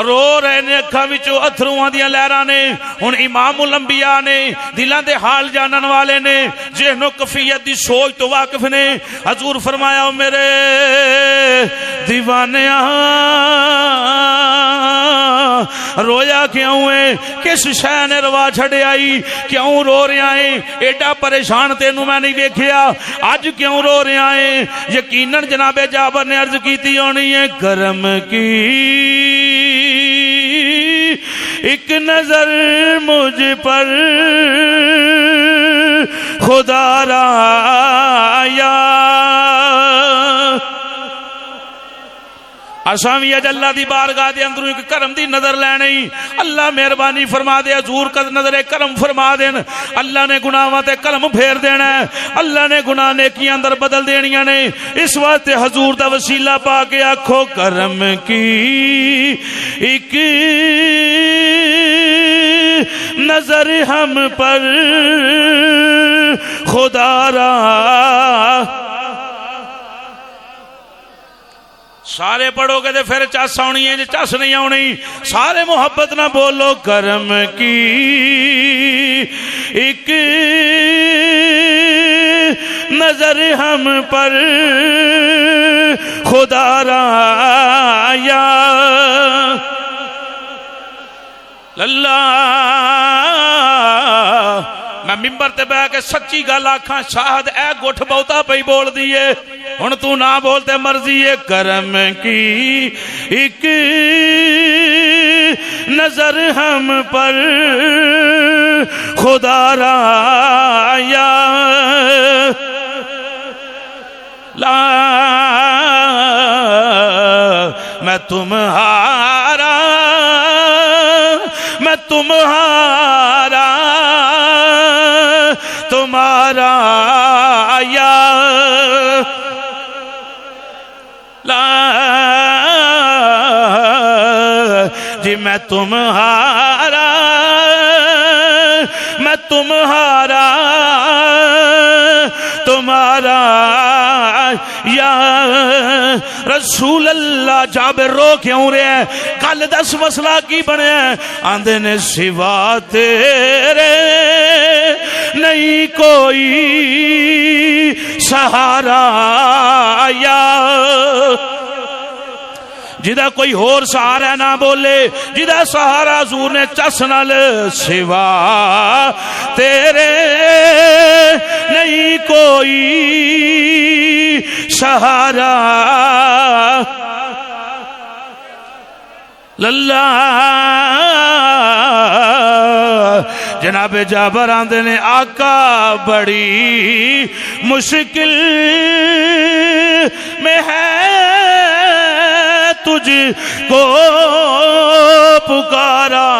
رو رہے نے اکھاں وچوں اتھرواں دیاں لہراں نے. ہن امام الانبیاء نے دلاں دے حال جانن والے نے ذہن و کیفیت دی سوچ تو واقف نے. حضور فرمایا میرے دیوانیاں رویا کیوں ہے؟ کس شے نے روا چھڑیائی؟ کیوں رو رہا ہے؟ ایڈا پریشان تینوں میں نہیں ویکھیا، اج کیوں رو رہا ہے؟ یقیناً جناب جابر نے عرض کیتی ہونی ہے کرم کی ایک نظر مجھ پر خدا را آیا. اساں وی اج اللہ دی بارگاہ دے اندروں ایک کرم دی نظر لینی. اللہ مہربانی فرما دے، حضور کا نظر کرم فرما دین. اللہ نے گناہاں تے قلم پھیر دینا ہے. اللہ نے گناہ نیکیاں اندر بدل دینیاں نے. اس واسطے حضور دا وسیلہ پا کے آکھو کرم کی ایک نظر ہم پر خدا را. سارے پڑھو گے تو پھر چس آنی ہے، چس نہیں آنی. سارے محبت نہ بولو کرم کی ایک نظر ہم پر خدا را آیا. اللہ میں ممبر تے بیٹھ کے سچی گل آکھاں شاہد اے گٹھ بہتا پئی بول دیے. ہن تو نہ بولتے مرضی ہے. کرم کی ایک نظر ہم پر خدا را آیا. لا میں تمہارا میں تمہارا تمہارا یا لا جی میں تمہارا تمہارا یا رسول اللہ. جابر رو کیوں رہے ہیں؟ کل دس مسئلہ کی بنے ہیں؟ آندے نے سوا تیرے نہیں کوئی سہارا یا جدا کوئی اور سہارا نہ بولے. جدا سہارا حضور نے چس نال سوا تیرے نہیں کوئی سہارا للہ جناب جابر آندے نے آقا بڑی مشکل میں ہے تجھ کو پکارا.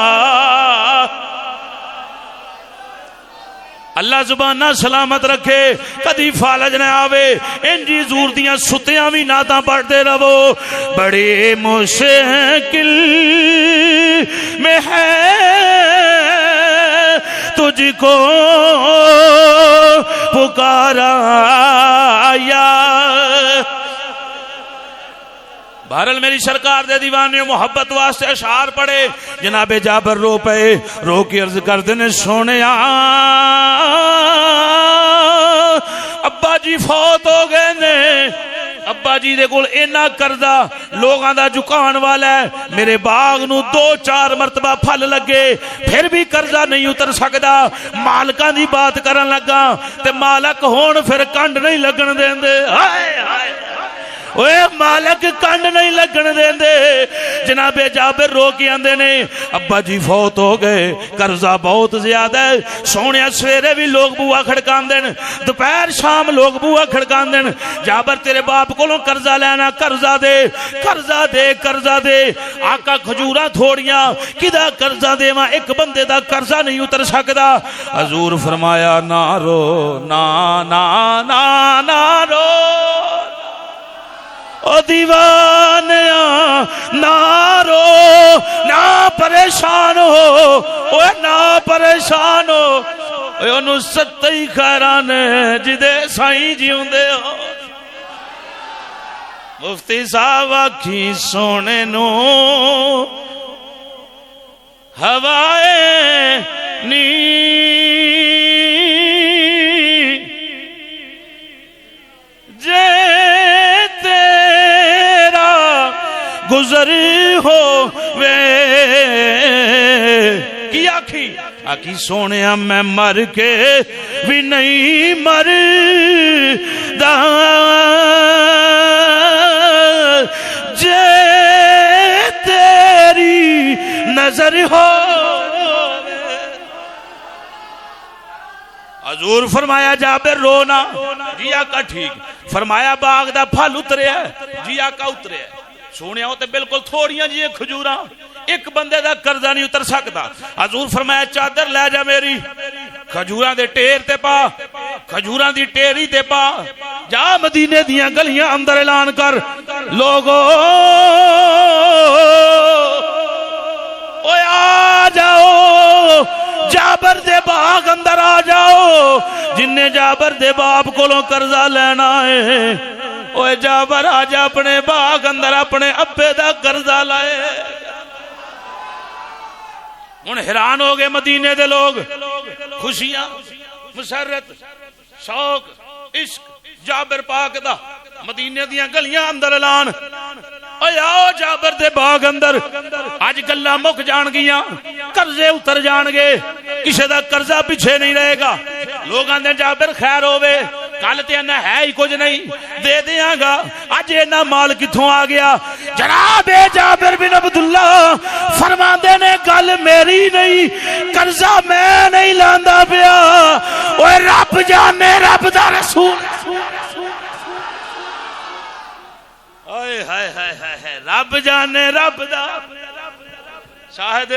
اللہ زبانہ سلامت رکھے کدی فالج نہ آوے انجی زور دیاں ستیاں بھی ناتاں پڑھتے رہو. بڑی مشکل میں ہے تجھ کو پکارا یا. بہرحال میری سرکار دے دیوانے محبت واسطے اشعار پڑے. جناب جابر رو پے رو کے عرض کردے نے سونے ابا جی فوت ہو گئے نے. ابا جی دے کول اینا قرضہ لوگاں دا جکان والا ہے. میرے باغ نو 2-4 مرتبہ پھل لگے پھر بھی قرضہ نہیں اتر سکدا. مالکاں دی بات کرن لگا تے مالک ہون پھر کنڈ نہیں لگن دیندے. ہائے ہائے اوے مالک کنڈ نہیں لگن دیندے. جناب جابر رو کے آندے نے ابا جی فوت ہو گئے قرضہ بہت زیادہ ہے. سونے سویرے بھی لوگ بوا کھڑکاندے نے دوپہر شام لوگ بوا کھڑکاندے نے. جابر تیرے باپ کولوں قرضہ لینا قرضہ دے قرضہ دے قرضہ دے. آقا کھجوراں تھوڑیاں کدا قرضہ دیواں ایک بندے دا قرضہ نہیں اتر سکدا. حضور فرمایا نہ رو نا نا نا نا رو او دیوانیاں نہ رو نہ پریشان ہو اوے نہ پریشان ہو. اوے انہوں ستئی خیرانے جدے سائیں جیوندے ہو. مفتی صاحب آکھی سونے نو ہوائے نی جے گزر ہو وے کی آکھی آکھی سونے میں مر کے بھی نہیں مر دا جے تیری نظر ہو. حضور فرمایا جابر رونا. جی آقا ٹھیک. فرمایا باغ دا پھل اترے ہے. جی آقا اترے ہے. سونے ہوتے بالکل تھوڑیاں جی کھجوراں ایک بندے دا قرضہ نہیں اتر سکتا. حضور فرمایا چادر لے جا میری کھجوراں دے ٹیر تے پا کھجوراں دی ٹیری تے پا جا مدینے دیاں گلیاں اندر اعلان کر لوگو اوے آ جاؤ جابر دے باغ اندر آ جاؤ جن نے جابر دے باپ کولوں قرضہ لینا ہے. اوے جابر آج اپنے باغ اندر اپنے ابے دا قرضہ لائے. ہن حیران ہو گئے مدینے دے لوگ. خوشیاں مسرت شوق عشق جابر پاک دا مدینے دیاں گلیاں اندر اعلان. اوے آؤ جابر دے باغ اندر اج گلاں مک جان گیاں قرضے اتر جان گے کسے دا قرضہ پیچھے نہیں رہے گا. لوگ آندے جابر خیر ہوے کل تے نہ ہے ہی کچھ نہیں دے دیاں گا. اج اینا مال کتھوں آ گیا. جناب جابر بن عبداللہ فرماندے نے گل میری نہیں قرضہ میں نہیں لاندا پیا اوے رب جانے رب دا رسول. ہائے ہائے ہائے ہائے رب جانے رب دا. شاہد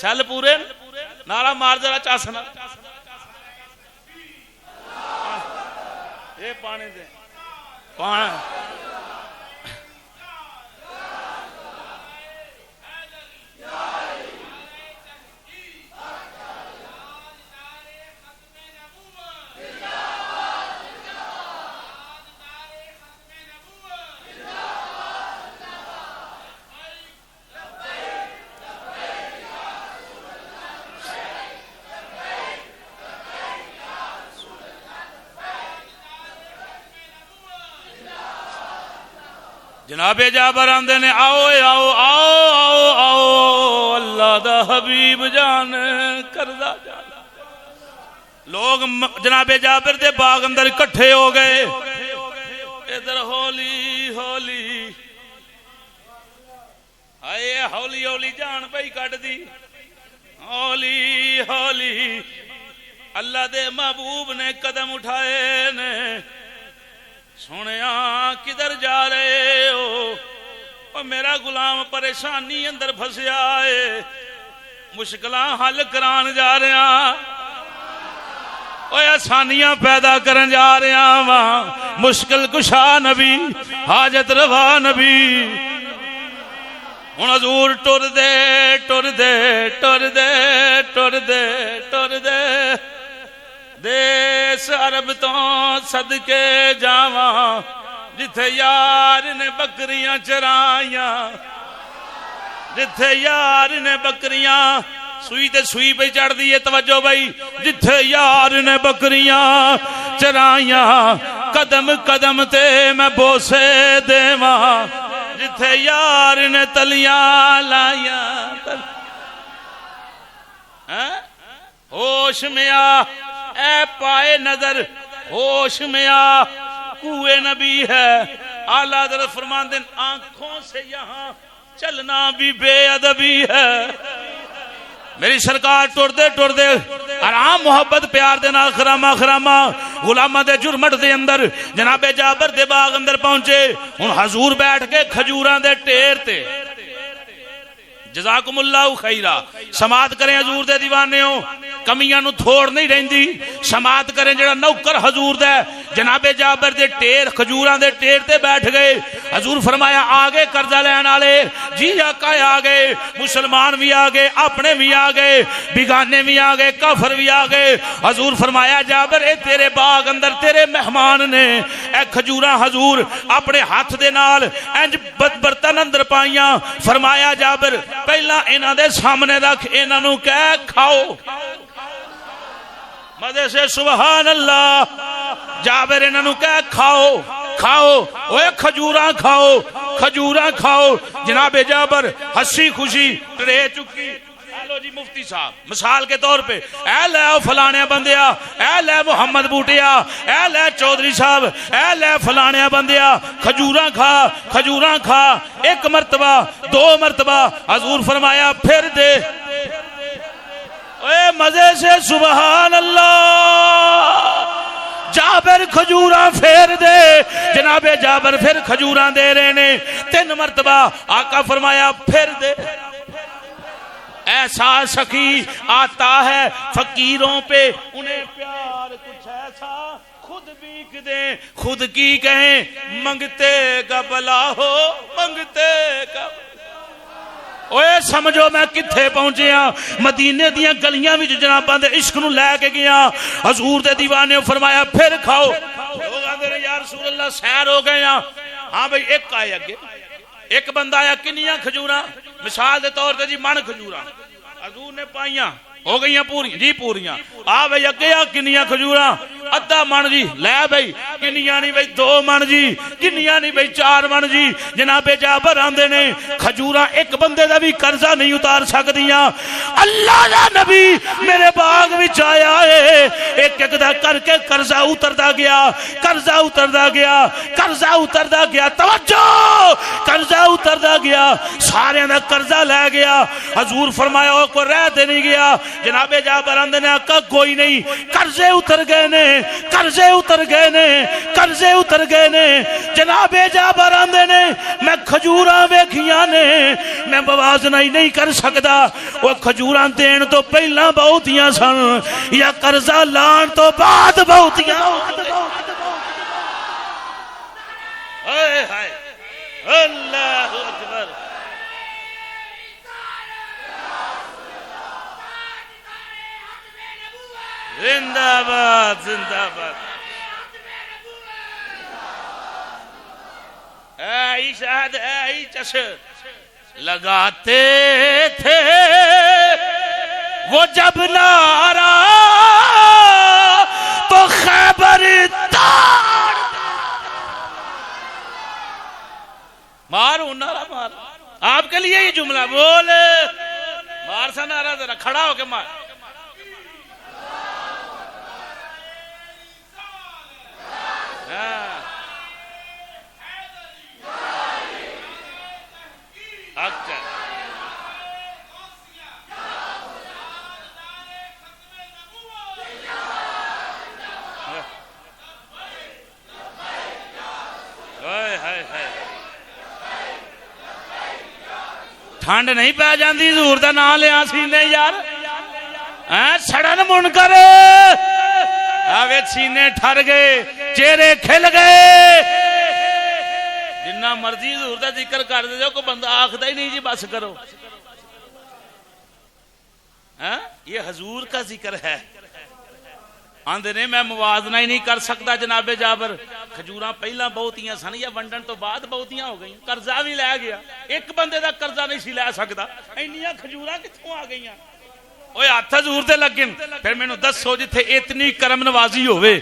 سیل پورے نعرہ مار ذرا چاسنا یہ پانے دے پانا. جناب جابر آندے نے آؤ آؤ آؤ آؤ آؤ اللہ دا حبیب جان قرضہ جان. لوگ جناب جابر دے باغ اندر اکٹھے ہو گئے. ادھر ہولی ہولی آئے ہولی ہولی جان پئی کٹ دی ہولی ہولی اللہ دے محبوب نے قدم اٹھائے نے سنیا کدھر جا رہے ہو اور میرا غلام پریشانی اندر پھسیا ہے مشکلاں حل کران جا رہا اوے آسانیاں پیدا کرن جا رہا وا مشکل کشا نبی حاجت روا نبی ہن حضور ٹر دے ٹر دے ٹر دے ٹر دے ٹر دے دیس عرب تو صدقے جاواں جتھے یار نے بکریاں چرائیاں جتھے یار نے بکریاں سوئی تے سوئی پہ چڑھ دی ہے توجہ بھائی جتھے یار نے بکریاں چرائیاں قدم قدم تے میں بوسے دیواں جتھے یار نے تلیاں لائیاں ہوش میں آ اے پائے نظر ہوش میں آ کوئے نبی ہے اعلیٰ حضرت فرماندے آنکھوں سے یہاں چلنا بھی بے ادبی ہے میری سرکار ٹر دے آرام محبت پیار دے نال خراما خراما غلامہ دے جرمٹ دے اندر جناب جابر دے باغ اندر پہنچے ہن حضور بیٹھ کے کھجوراں دے ٹیر تے جزاکم اللہ خیرہ سماعت کریں حضور دے دیوانیوں کمیاں نو تھوڑ نہیں رہندی سماعت کریں جڑا نوکر حضور دے جناب جابر دے ٹیر کھجوراں دے ٹیر تے بیٹھ گئے حضور فرمایا آگے قرضہ لین والے جی آقا آگے مسلمان بھی آگے اپنے بھی آگے بیگانے بھی آگے کافر بھی آگے حضور فرمایا جابر اے تیرے باغ اندر تیرے مہمان نے اے کھجوراں حضور اپنے ہاتھ دے نال انج برتن اندر پائیاں فرمایا جابر پہلا انہاں دے سامنے رکھ انہاں نو کہہ کھاؤ مزے سے سبحان اللہ جابر انہاں نو کہہ کھاؤ کھاؤ اوے کھجوراں کھاؤ کھجوراں کھاؤ جناب جابر ہنسی خوشی ٹرے چکی لو جی مفتی صاحب مثال کے طور پہ اے لے فلانے بندیا اے لے محمد بوٹیا اے لے چودھری صاحب اے لے فلانے بندیا کھجوراں کھا کھجوراں کھا ایک مرتبہ دو مرتبہ حضور فرمایا پھر دے اے مزے سے سبحان اللہ جابر کھجوراں پھیر دے جناب جابر پھر کھجوراں دے رہے نے 3 مرتبہ آقا فرمایا پھر دے ایسا سخی آتا ہے فقیروں پہ انہیں پیار کچھ ایسا خود بیک دیں خود کی کہیں منگتے کا بلا ہو منگتے کا اوے سمجھو میں کتھے پہنچے ہاں مدینے دیاں گلیاں وچ جناباں دے عشق نو لے کے گیا حضور دے دیوانے فرمایا پھر کھاؤ لوگ آندے نے یا رسول اللہ سیر ہو گئے ہاں بھئی ایک آئے اگے ایک بندہ آیا کنیاں کھجوراں مثال دے طور تے جی من کھجوراں حضور نے پائیاں ہو گئیاں پوریاں جی پوریاں آ بھئی اگے آ کنیاں کھجوراں ادھا من جی لے بھئی کنیاں نہیں بھئی 2 من جی کنیاں نہیں بھئی 4 من جی جناب جابر آندے نے کھجوراں ایک بندے دا بھی قرضہ نہیں اتار سکدیاں اللہ دا نبی میرے باغ وچ آیا ہے ایک ایک دا کر کے قرضہ اتردا گیا قرضہ اتردا گیا قرضہ اتردا گیا توجہ قرضہ اتردا گیا سارے دا قرضہ لے گیا حضور فرمایا او کو رہ تے نہیں گیا جناب جابر آندے نے آقا کوئی نہیں قرضے اتر گئے نے قرضے اتر گئے نے قرضے اتر گئے نے جناب جابر آندے نے میں کھجوراں ویکھیاں نے میں موازنہ ہی نہیں کر سکدا وہ کھجوراں دین تو پہلا بہتیاں سن یا قرضہ لان تو بعد بہتیاں ہائے ہائے اللہ اکبر زندہ باد زندہ باد اے شہد اے چش لگاتے تھے وہ جب نعرہ تو خیبر تار مارو نعرہ مار آپ کے لیے یہ جملہ بولے مار سا نعرہ ذرا کھڑا ہو کے مار اچھا ٹھنڈ نہیں پی جاندی حضور دا نام لیا سینے یار سڑن منکر آوے سینے ٹھر گئے چہرے کھل گئے جنہ مرضی حضور دا ذکر کر دے جو کوئی بندہ آخدا ہی نہیں جی بس کرو یہ حضور کا ذکر ہے آندے نے میں موازنہ ہی نہیں کر سکتا جناب جابر کھجوراں پہلا بہتیاں سن یا ونڈن تو بعد بہتیاں ہو گئی قرضہ بھی لے گیا ایک بندے دا قرضہ نہیں سی لے سکتا اینیاں کھجوراں کتھوں آ گئیاں اوے ہاتھ حضور تے لگن پھر مینوں دسو جتھے اتنی کرم نوازی ہوے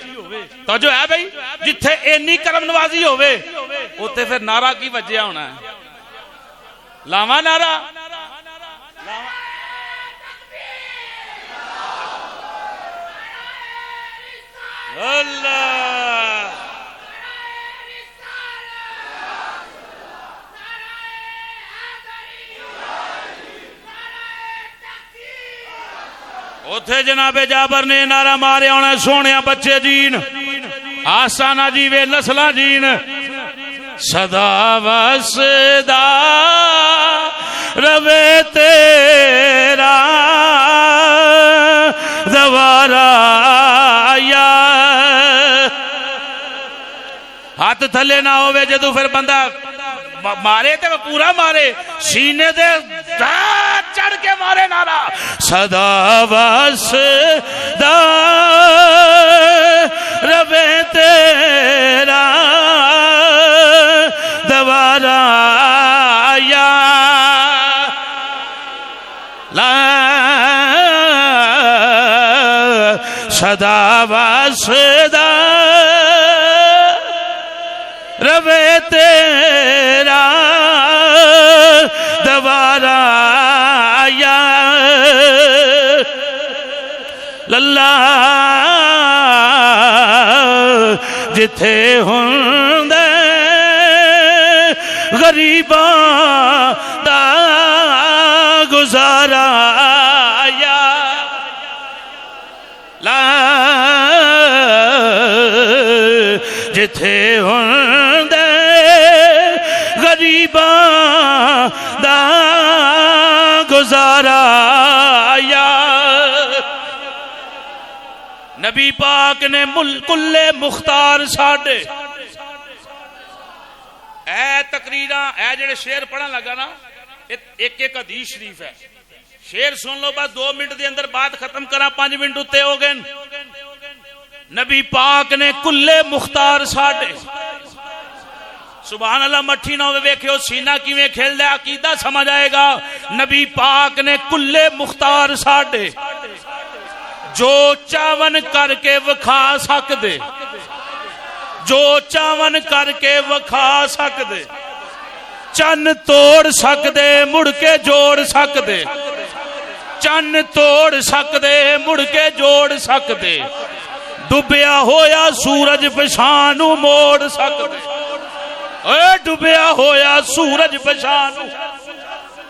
تو جو ہے بھائی جتھے اینی کرم نوازی ہوے اوتے پھر نعرہ کی وجہ ہونا ہے لاواں نعرہ اللہ اوتھے جناب جابر نے نعرہ مارے ہونا سونے بچے جین آسانہ جیوے نسلاں جین صدا وسدا روے تیرا دوارا یا ہاتھ تھلے نہ ہوئے جدو پھر بندہ مارے تے پورا مارے سینے دے چڑھ کے مارے نعرہ صدا وسدا روے تیرا دوارا یا لا صدا وسدا روے تیرا دوارا یا للہ جتھے ہوندے غریباں دا گزارا یا لا جتھے ہوندے غریباں دا گزارا یا نبی پاک نے کل مختار ساڈے اے تقریراں اے جڑے شعر پڑھن لگا نا ایک ایک حدیث شریف ہے شعر سن لو بس 2 منٹ دے اندر بات ختم کرا 5 منٹ اتے ہو گئے نبی پاک نے کل مختار ساڈے سبحان اللہ مٹھی نہ ہوئے ویکھو سینہ کیویں کھل دے عقیدہ سمجھ آئے گا نبی پاک نے کل مختار ساڈے جو چاون کر کے وکھا سکدے جو چاون کر کے وکھا سکدے چن توڑ سکدے مڑ کے جوڑ سکدے چن توڑ سکدے مڑ کے جوڑ سکدے ڈبیا ہویا سورج پچھانو موڑ سکدے اے ڈبیا ہویا سورج پچھانو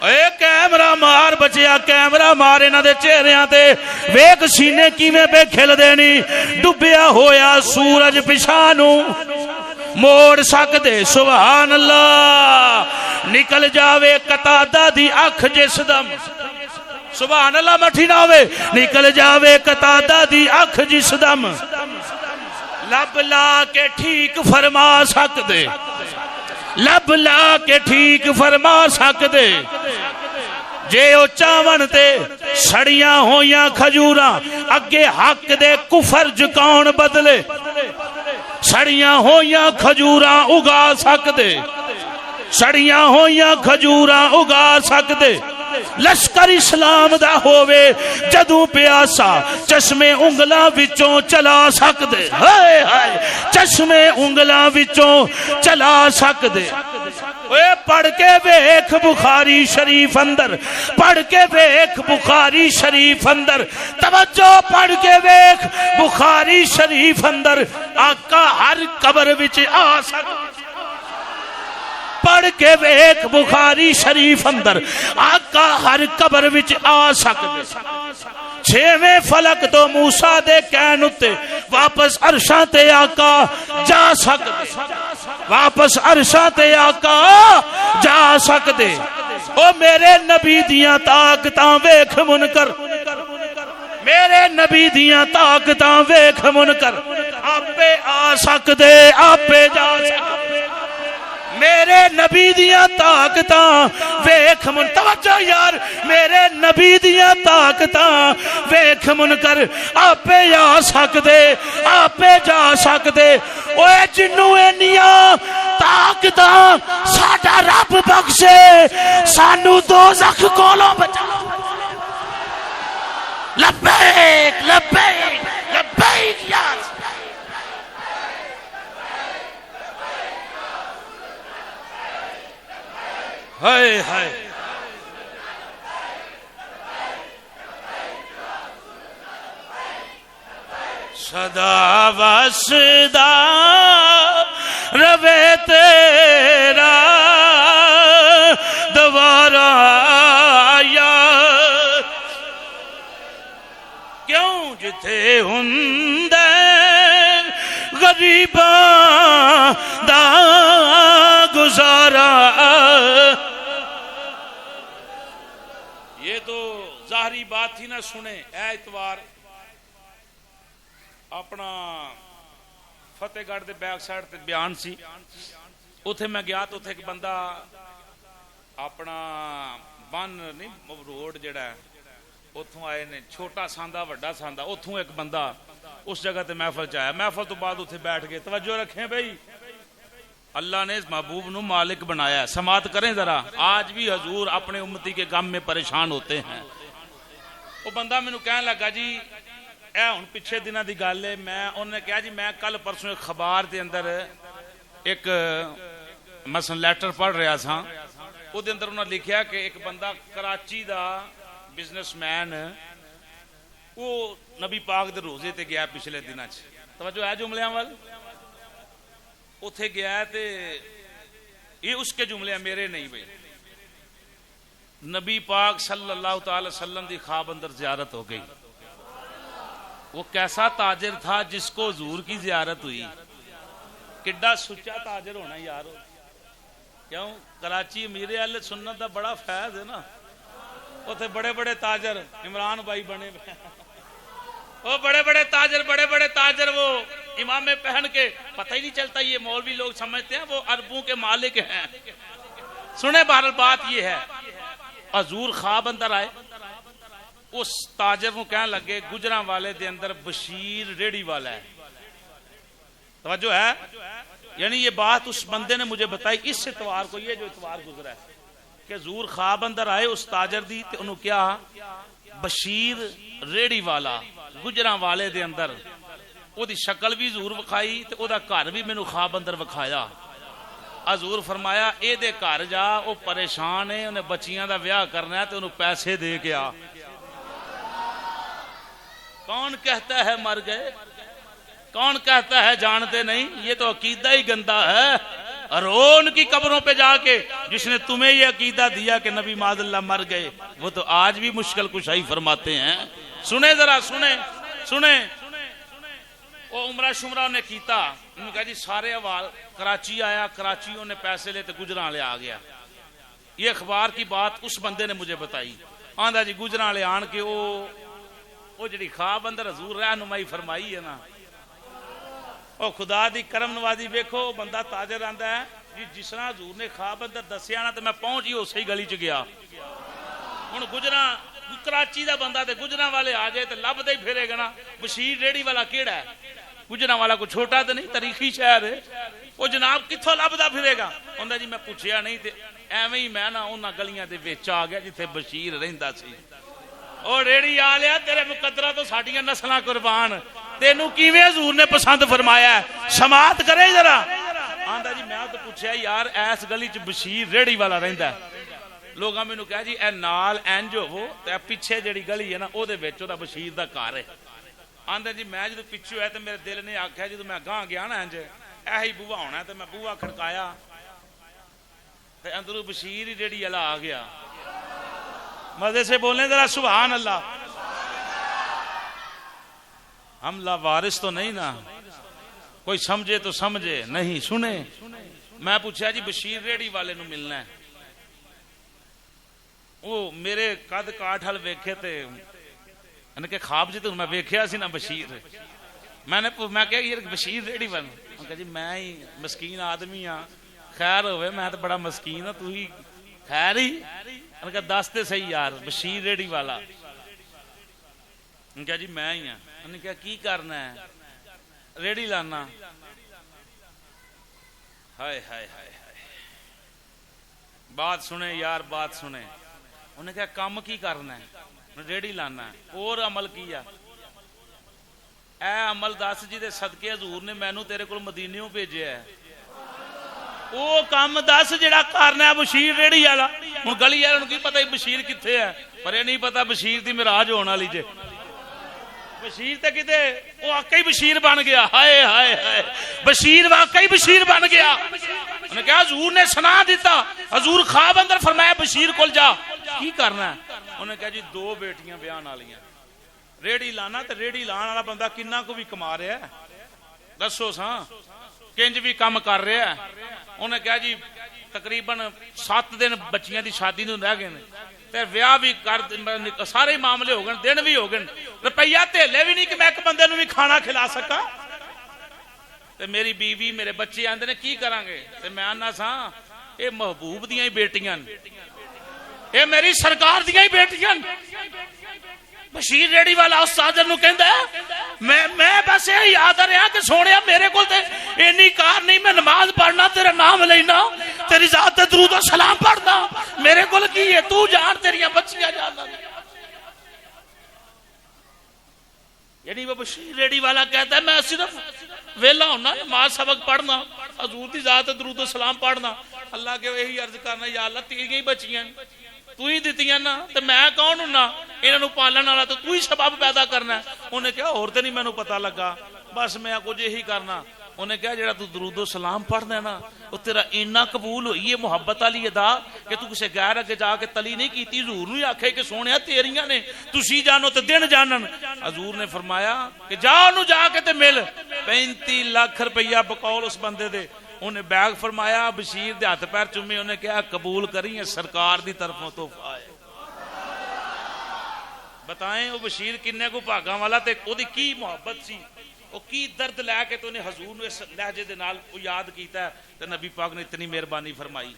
اے کیمرہ مار بچیا کیمرہ مار انہاں دے چہریاں تے ویکھ سینے کیویں پہ کھل دینی ڈبیا ہویا سورج پچھانو موڑ سکدے سبحان اللہ نکل جاوے قطادہ دی اکھ جس دم سبحان اللہ مٹھی نہ ہوئے نکل جاوے قطادہ دی اکھ جس دم لب لا کے ٹھیک فرما سکدے لب لا کے ٹھیک فرما سکدے جے او چاون تے سڑیاں ہویاں کھجوراں اگے حق دے کفر جکاؤن بدلے سڑیاں ہویاں کھجوراں اگا سکدے سڑیاں ہویاں کھجوراں اگا سکدے لشکر اسلام دا ہووے جدوں پیاسا چشمے انگلاں وچوں چلا سکدے ہائے ہائے چشمے انگلاں وچوں چلا سکدے اے پڑھ کے ویکھ بخاری شریف اندر پڑھ کے ویکھ بخاری شریف اندر توجہ پڑھ کے ویکھ بخاری شریف اندر آقا ہر قبر وچ آ سکدے پڑھ کے ویکھ بخاری شریف اندر آقا ہر قبر وچ آ سکدے چھویں فلک تو موسیٰ دے کہن اتے واپس عرشاں تے آقا جا سکدے واپس عرشاں تے آقا جا سکدے او میرے نبی دیاں طاقتاں ویکھ منکر، میرے نبی دیاں طاقتاں ویکھ منکر، آپے آ سکدے آپے جا سکدے، میرے نبی دیاں طاقتاں ویکھ من، توجہ یار، میرے نبی دیاں طاقتاں ویکھ منکر، آپے آ سکدے آپے جا سکدے، اوے جنوں اینیاں طاقتاں ساڈا رب بخشے، سانو دوزخ کولوں بچا۔ لبیک لبیک لبیک یا ہائے ہائے، صدا وصدا روے تیرا دوبارہ آیا، کیوں جتھے ہندے غریباں دا گزارا۔ یہ تو ظاہری بات ہی نہ سنے، اے اتوار اپنا فتح گڑھ دے بیک سائڈ تے بیان سی، اتھے میں گیا تو اتھے ایک بندہ اپنا بن نہیں روڈ جڑا ہے اتھوں آئے نے، چھوٹا ساندا وڈا ساندا، اتھوں ایک بندہ اس جگہ تے محفل چایا، محفل تو بعد اتھے بیٹھ گئے۔ توجہ رکھیں بھئی، اللہ نے اس محبوب نو مالک بنایا ہے، سماعت کریں ذرا۔ آج بھی حضور اپنے امتی کے غم میں پریشان ہوتے ہیں۔ وہ بندہ مینوں کہنے لگا جی اے ہن پچھے دنوں دی گل ہے، میں انہوں نے کہا جی میں کل پرسوں ایک خبر دے اندر ایک مثلا لیٹر پڑھ رہا تھا، وہ دے اندر انہوں نے لکھیا کہ ایک بندہ کراچی دا بزنس مین وہ نبی پاک دے روزے تے گیا پچھلے دنوں چ، توجہ ہے جملیاں وال، اتھے گیا ہے تے یہ اس کے جملے میرے نہیں بھائی، نبی پاک صلی اللہ تعالی وسلم دی خواب اندر زیارت ہو گئی۔ وہ کیسا تاجر تھا جس کو حضور کی زیارت ہوئی، کڈا سچا تاجر ہونا یار، کیوں کراچی امیر اہل سنت دا بڑا فیض ہے نا، اتھے بڑے بڑے تاجر عمران بھائی بنے، وہ بڑے بڑے تاجر وہ امامے پہن کے، پتہ ہی نہیں چلتا یہ مولوی لوگ سمجھتے ہیں وہ عربوں کے مالک ہیں۔ سنیں بہرحال بات یہ ہے، حضور خواب اندر آئے، اس تاجر کو کہنے لگے گجراں والے دے اندر بشیر ریڑی والا ہے، توجہ ہے، یعنی یہ بات اس بندے نے مجھے بتائی اس اتوار کو، یہ جو اتوار گزرا ہے کہ حضور خواب اندر آئے اس تاجر دی تے انہوں کیا بشیر ریڑی والا گجراں والے دے اندر، او دی شکل بھی حضور وکھائی تے او دا گھر بھی مینوں خواب اندر وکھایا۔ حضور فرمایا اے دے گھر جا، او پریشان ہے، انہیں بچیاں دا ویاہ کرنا ہے تے انہوں پیسے دے کے آ۔ کون کہتا ہے مر گئے، کون کہتا ہے جانتے نہیں، یہ تو عقیدہ ہی گندا ہے، رو ان کی قبروں پہ جا کے جس نے تمہیں یہ عقیدہ دیا کہ نبی معاذ اللہ مر گئے، وہ تو آج بھی مشکل کشائی فرماتے ہیں۔ سنیں ذرا سنیں، وہ عمرہ شمرہ نے کیتا، انہوں نے کہا جی سارے حوال کراچی آیا، کراچیوں نے پیسے لے تو گجراں لے آ گیا۔ یہ اخبار کی بات اس بندے نے مجھے بتائی، آندا جی گجراں لے آن کے وہ جڑی خواب اندر حضور رہنمائی فرمائی ہے نا، او خدا دی کرم نوازی ویکھو، بندہ تاجر آندا ہے جی جس طرح حضور نے خواب اندر دسیا نا تے میں پہنچ ہی اسی گلی چ گیا۔ ہن گجراں کراچی دا بندہ تے گجراں والے آ جائے تے لبدا ہی پھرے گا نا، بشیر ریڑی والا کیڑا ہے؟ گجراں والا کوئی چھوٹا تے نہیں، تاریخی شہر ہے، وہ جناب کتھوں لبدا پھرے گا؟ ہوندا جی میں پوچھیا نہیں تے ایویں ہی میں نا انہاں گلیاں دے وچ آ گیا جتھے بشیر رہندا سی۔ او ریڑی آ لیا تیرے مقدرہ تو ساڈیاں نسلاں قربان، تینوں کیویں حضور نے پسند فرمایا ہے؟ سماعت کرے ذرا۔ آندا جی میں تو پوچھیا یار ایس گلی چ بشیر ریڑی والا رہندا ہے، لوگاں مینوں کہا جی اے نال انج ہوو تے پیچھے جڑی گلی ہے نا او دے وچ او دا بشیر دا گھر ہے۔ آندا جی میں جدوں پیچھے ہویا تے میرے دل نے آکھیا جدوں میں گاں گیا نا انج ایہی بوہا ہونا تے میں بوہا کھڑکایا تے اندروں بشیر ہی ریڑی والا آ گیا۔ مزے سے بولیں ذرا سبحان اللہ۔ ہم لا وارث تو نہیں نا، کوئی سمجھے تو سمجھے، نہیں سنے۔ میں پوچھا جی بشیر ریڑی والے نو ملنا ہے، وہ میرے قد کاٹ ہل ویکھے تے انہیں کہ خواب جی تو میں ویکھیا سی نا بشیر، میں کہا یہ بشیر ریڑی بن، کہا جی میں ہی مسکین آدمی ہاں، خیر ہوئے میں تو بڑا مسکین ہوں، تو ہی خیر ہی؟ انہیں کہا دس تے صحیح یار بشیر ریڑی والا، کہا جی میں ہی ہاں، انہیں کہا کی کرنا ہے؟ ریڑی لانا۔ ہائے ہائے ہائے ہائے، بات سنے یار بات سنے، انہیں کہا کام کی کرنا ہے؟ ریڑی لانا ہے۔ اور عمل کیا؟ اے عمل دس جی دے صدقے حضور نے مینوں تیرے کول مدینیوں بھیجیا ہے، وہ کام دس جڑا کرنا ہے بشیر ریڑی والا۔ ہن گلی والے نوں کی پتہ بشیر کتھے ہے، پر یہ نہیں پتا بشیر دی معراج ہون والی جے، بشیر تے کتے وہ واقعی بشیر بن گیا۔ ہائے ہائے ہائے، بشیر واقعی بشیر بن گیا۔ انہیں کہا حضور نے سنا دیتا، حضور خواب اندر فرمایا بشیر کول جا، کی کرنا ہے؟ انہیں کہا جی دو بیٹیاں بیان والیاں، ریڑی لانا تے ریڑی لان والا بندہ کنا کو بھی کما رہا ہے، دسو ساں کنج بھی کام کر رہا ہے۔ انہیں کہا جی تقریباً 7 دن بچیاں دی شادی نوں رہ گئے تے ویاہ بھی کر سارے معاملے ہو گئے، دن بھی ہو گئے، روپیہ تھیلے بھی نہیں کہ میں ایک بندے نوں بھی کھانا کھلا سکا۔ تے میری بیوی میرے بچے آندے نے کی کراں گے؟ تے میں آنا سا اے محبوب دیاں ہی بیٹیاں، اے میری سرکار دیاں ہی بیٹیاں۔ بشیر ریڑی والا اس ساجر نو کہندا ہے میں بس یہ یاد رہا کہ سونیا میرے کول تے اینی کار نہیں، میں نماز پڑھنا تیرا نام لینا تیری ذات تے درود و سلام پڑھنا، میرے کول کی ہے تو جان تیریاں بچیاں جاننا۔ یعنی وہ بشیر ریڑی والا کہتا ہے میں صرف ویلا ہونا نماز سبق پڑھنا، حضور دی ذات تے درود و سلام پڑھنا، اللہ کے یہی عرض کرنا یا اللہ تیریاں ہی بچیاں تو ہی دتیاں نا، تے میں کون ہوں نا انہاں نوں پالن والا، تو ہی سبب پیدا کرنا ہے۔ انہیں کہا اور تے نہیں مینوں پتہ لگا، بس میں کچھ یہی کرنا۔ انہیں کہا جڑا تو درود و سلام پڑھنا ہے نا وہ تیرا اینا قبول ہوئی ہے محبت والی ادا کہ تو کسے غیر اگے جا کے تلی نہیں کیتی، حضور نوں آکھے کہ سونیا تیریاں نے تسی جانو تے دن جانن۔ حضور نے فرمایا کہ جا انہوں جا کے تے مل، 35 لاکھ روپیہ بقول اس بندے دے۔ انہیں بیگ فرمایا، بشیر دے ہاتھ پیر چومے، انہیں کہا قبول کری ہے سرکار دی طرفوں تحفہ ہے۔ بتائیں وہ بشیر کنے کو بھاگاں والا تے او دی کی محبت سی، وہ کی درد لے کے تو انہیں حضور نے اس لہجے دے نال یاد کیتا ہے تے نبی پاک نے اتنی مہربانی فرمائی۔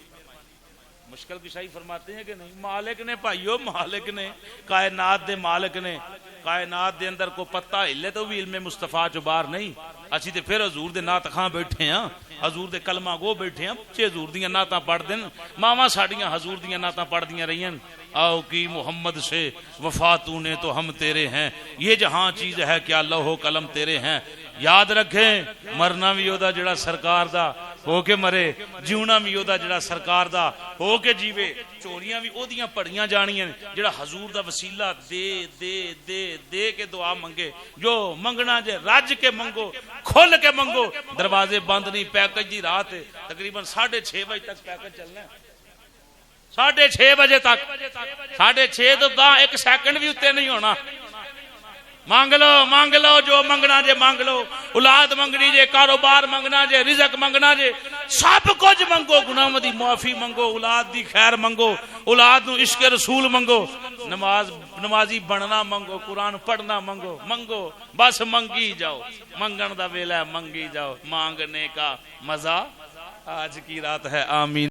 مشکل کشائی فرماتے ہیں کہ نہیں؟ مالک نے بھائیو، مالک نے، کائنات دے مالک نے، کائنات دے اندر کو پتہ ہلے تو بھی علم مصطفیٰ چو باہر نہیں۔ اسی تے پھر حضور دے نات خاں بیٹھے ہیں، حضور دے کلمہ گو بیٹھے ہیں، بچے حضور دیاں ناتاں پڑھ دین، ماواں ساڈیاں حضور دیاں ناتاں پڑھ دیاں رہیاں۔ آؤ کی محمد سے وفا تو نے تو ہم تیرے ہیں، یہ جہاں چیز ہے کیا لوح و قلم تیرے ہیں۔ یاد رکھیں مرنا بھی اودا جڑا سرکار دا ہو کے مرے، جیونا بھی اودا جڑا سرکار دا ہو کے جیوے، چوریاں بھی اودیاں پڑھیاں جانیاں جڑا حضور دا وسیلہ دے دے دے دے کے دعا منگے۔ جو منگنا جے رج کے منگو، کھول کے منگو، دروازے بند نہیں۔ پیکج دی رات ہے تقریباً 6:30 بجے تک پیکج چلنا ہے، 6:30 بجے تک، 6:30 تو گاں ایک سیکنڈ بھی اتنے نہیں ہونا۔ مانگ لو جو منگنا جے مانگ لو، اولاد منگنی جے، کاروبار منگنا جے، رزق منگنا جے، سب کچھ منگو، گناہ دی معافی منگو، اولاد دی خیر منگو، اولاد نو عشق رسول منگو، نمازی بننا منگو، قرآن پڑھنا منگو، منگو بس منگی جاؤ، منگن دا ویلا ہے منگی جاؤ، مانگنے کا مزہ آج کی رات ہے۔ آمین۔